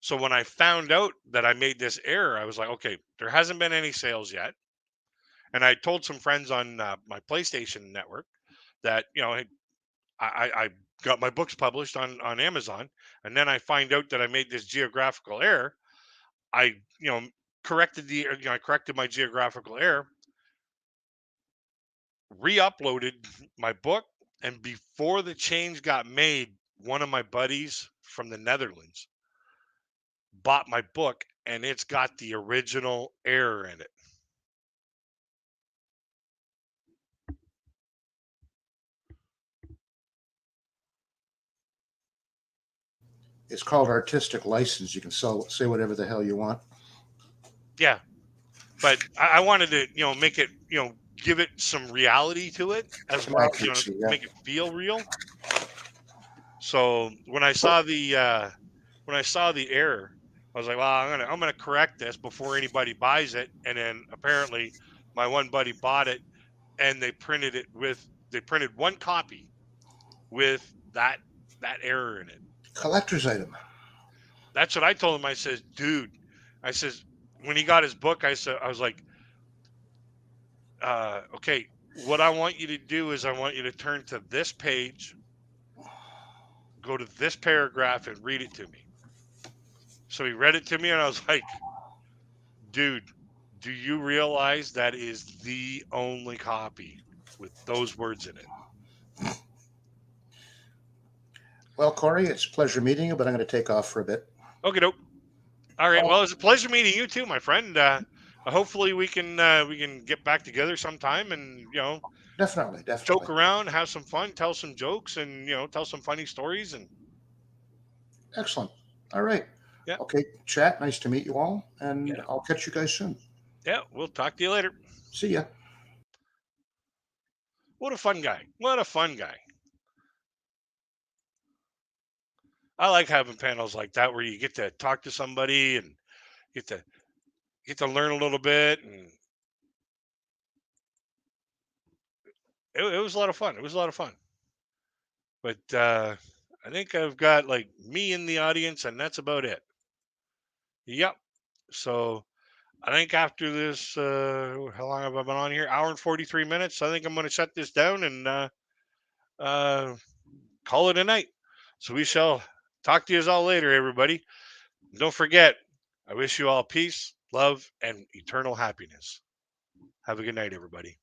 So when I found out that I made this error, I was like, okay, there hasn't been any sales yet. And I told some friends on my PlayStation network that, hey, I got my books published on Amazon, and then I find out that I made this geographical error. I, I corrected my geographical error, re-uploaded my book, and before the change got made, one of my buddies from the Netherlands bought my book, and it's got the original error in it. It's called artistic license. You can say whatever the hell you want. Yeah, but I wanted to, make it, give it some reality to it as Some well, accuracy, yeah. make it feel real. So when I saw the error, I was like, well, I'm gonna correct this before anybody buys it. And then apparently my one buddy bought it, and they printed one copy with that error in it. Collector's item. That's what I told him. I says, dude, I says, when he got his book, I was like, okay, what I want you to do is I want you to turn to this page, go to this paragraph, and read it to me. So he read it to me, and I was like, dude, do you realize that is the only copy with those words in it? Well, Corey, it's a pleasure meeting you, but I'm going to take off for a bit. Okay, dope. All right. Oh, Well, it's a pleasure meeting you too, my friend. Hopefully we can get back together sometime, and definitely, joke definitely. around, have some fun, tell some jokes, and tell some funny stories. And Excellent. All right. yeah, Okay, chat. Nice to meet you all, and yeah, I'll catch you guys soon. yeah. We'll talk to you later. See ya. What a fun guy. What a fun guy. I like having panels like that where you get to talk to somebody and get to learn a little bit, and it was a lot of fun. It was a lot of fun. But I think I've got like me in the audience, and that's about it. Yep. So I think after this, how long have I been on here? Hour and 43 minutes. I think I'm going to shut this down and uh, call it a night. So we shall talk to you all later, everybody. Don't forget, I wish you all peace, love, and eternal happiness. Have a good night, everybody.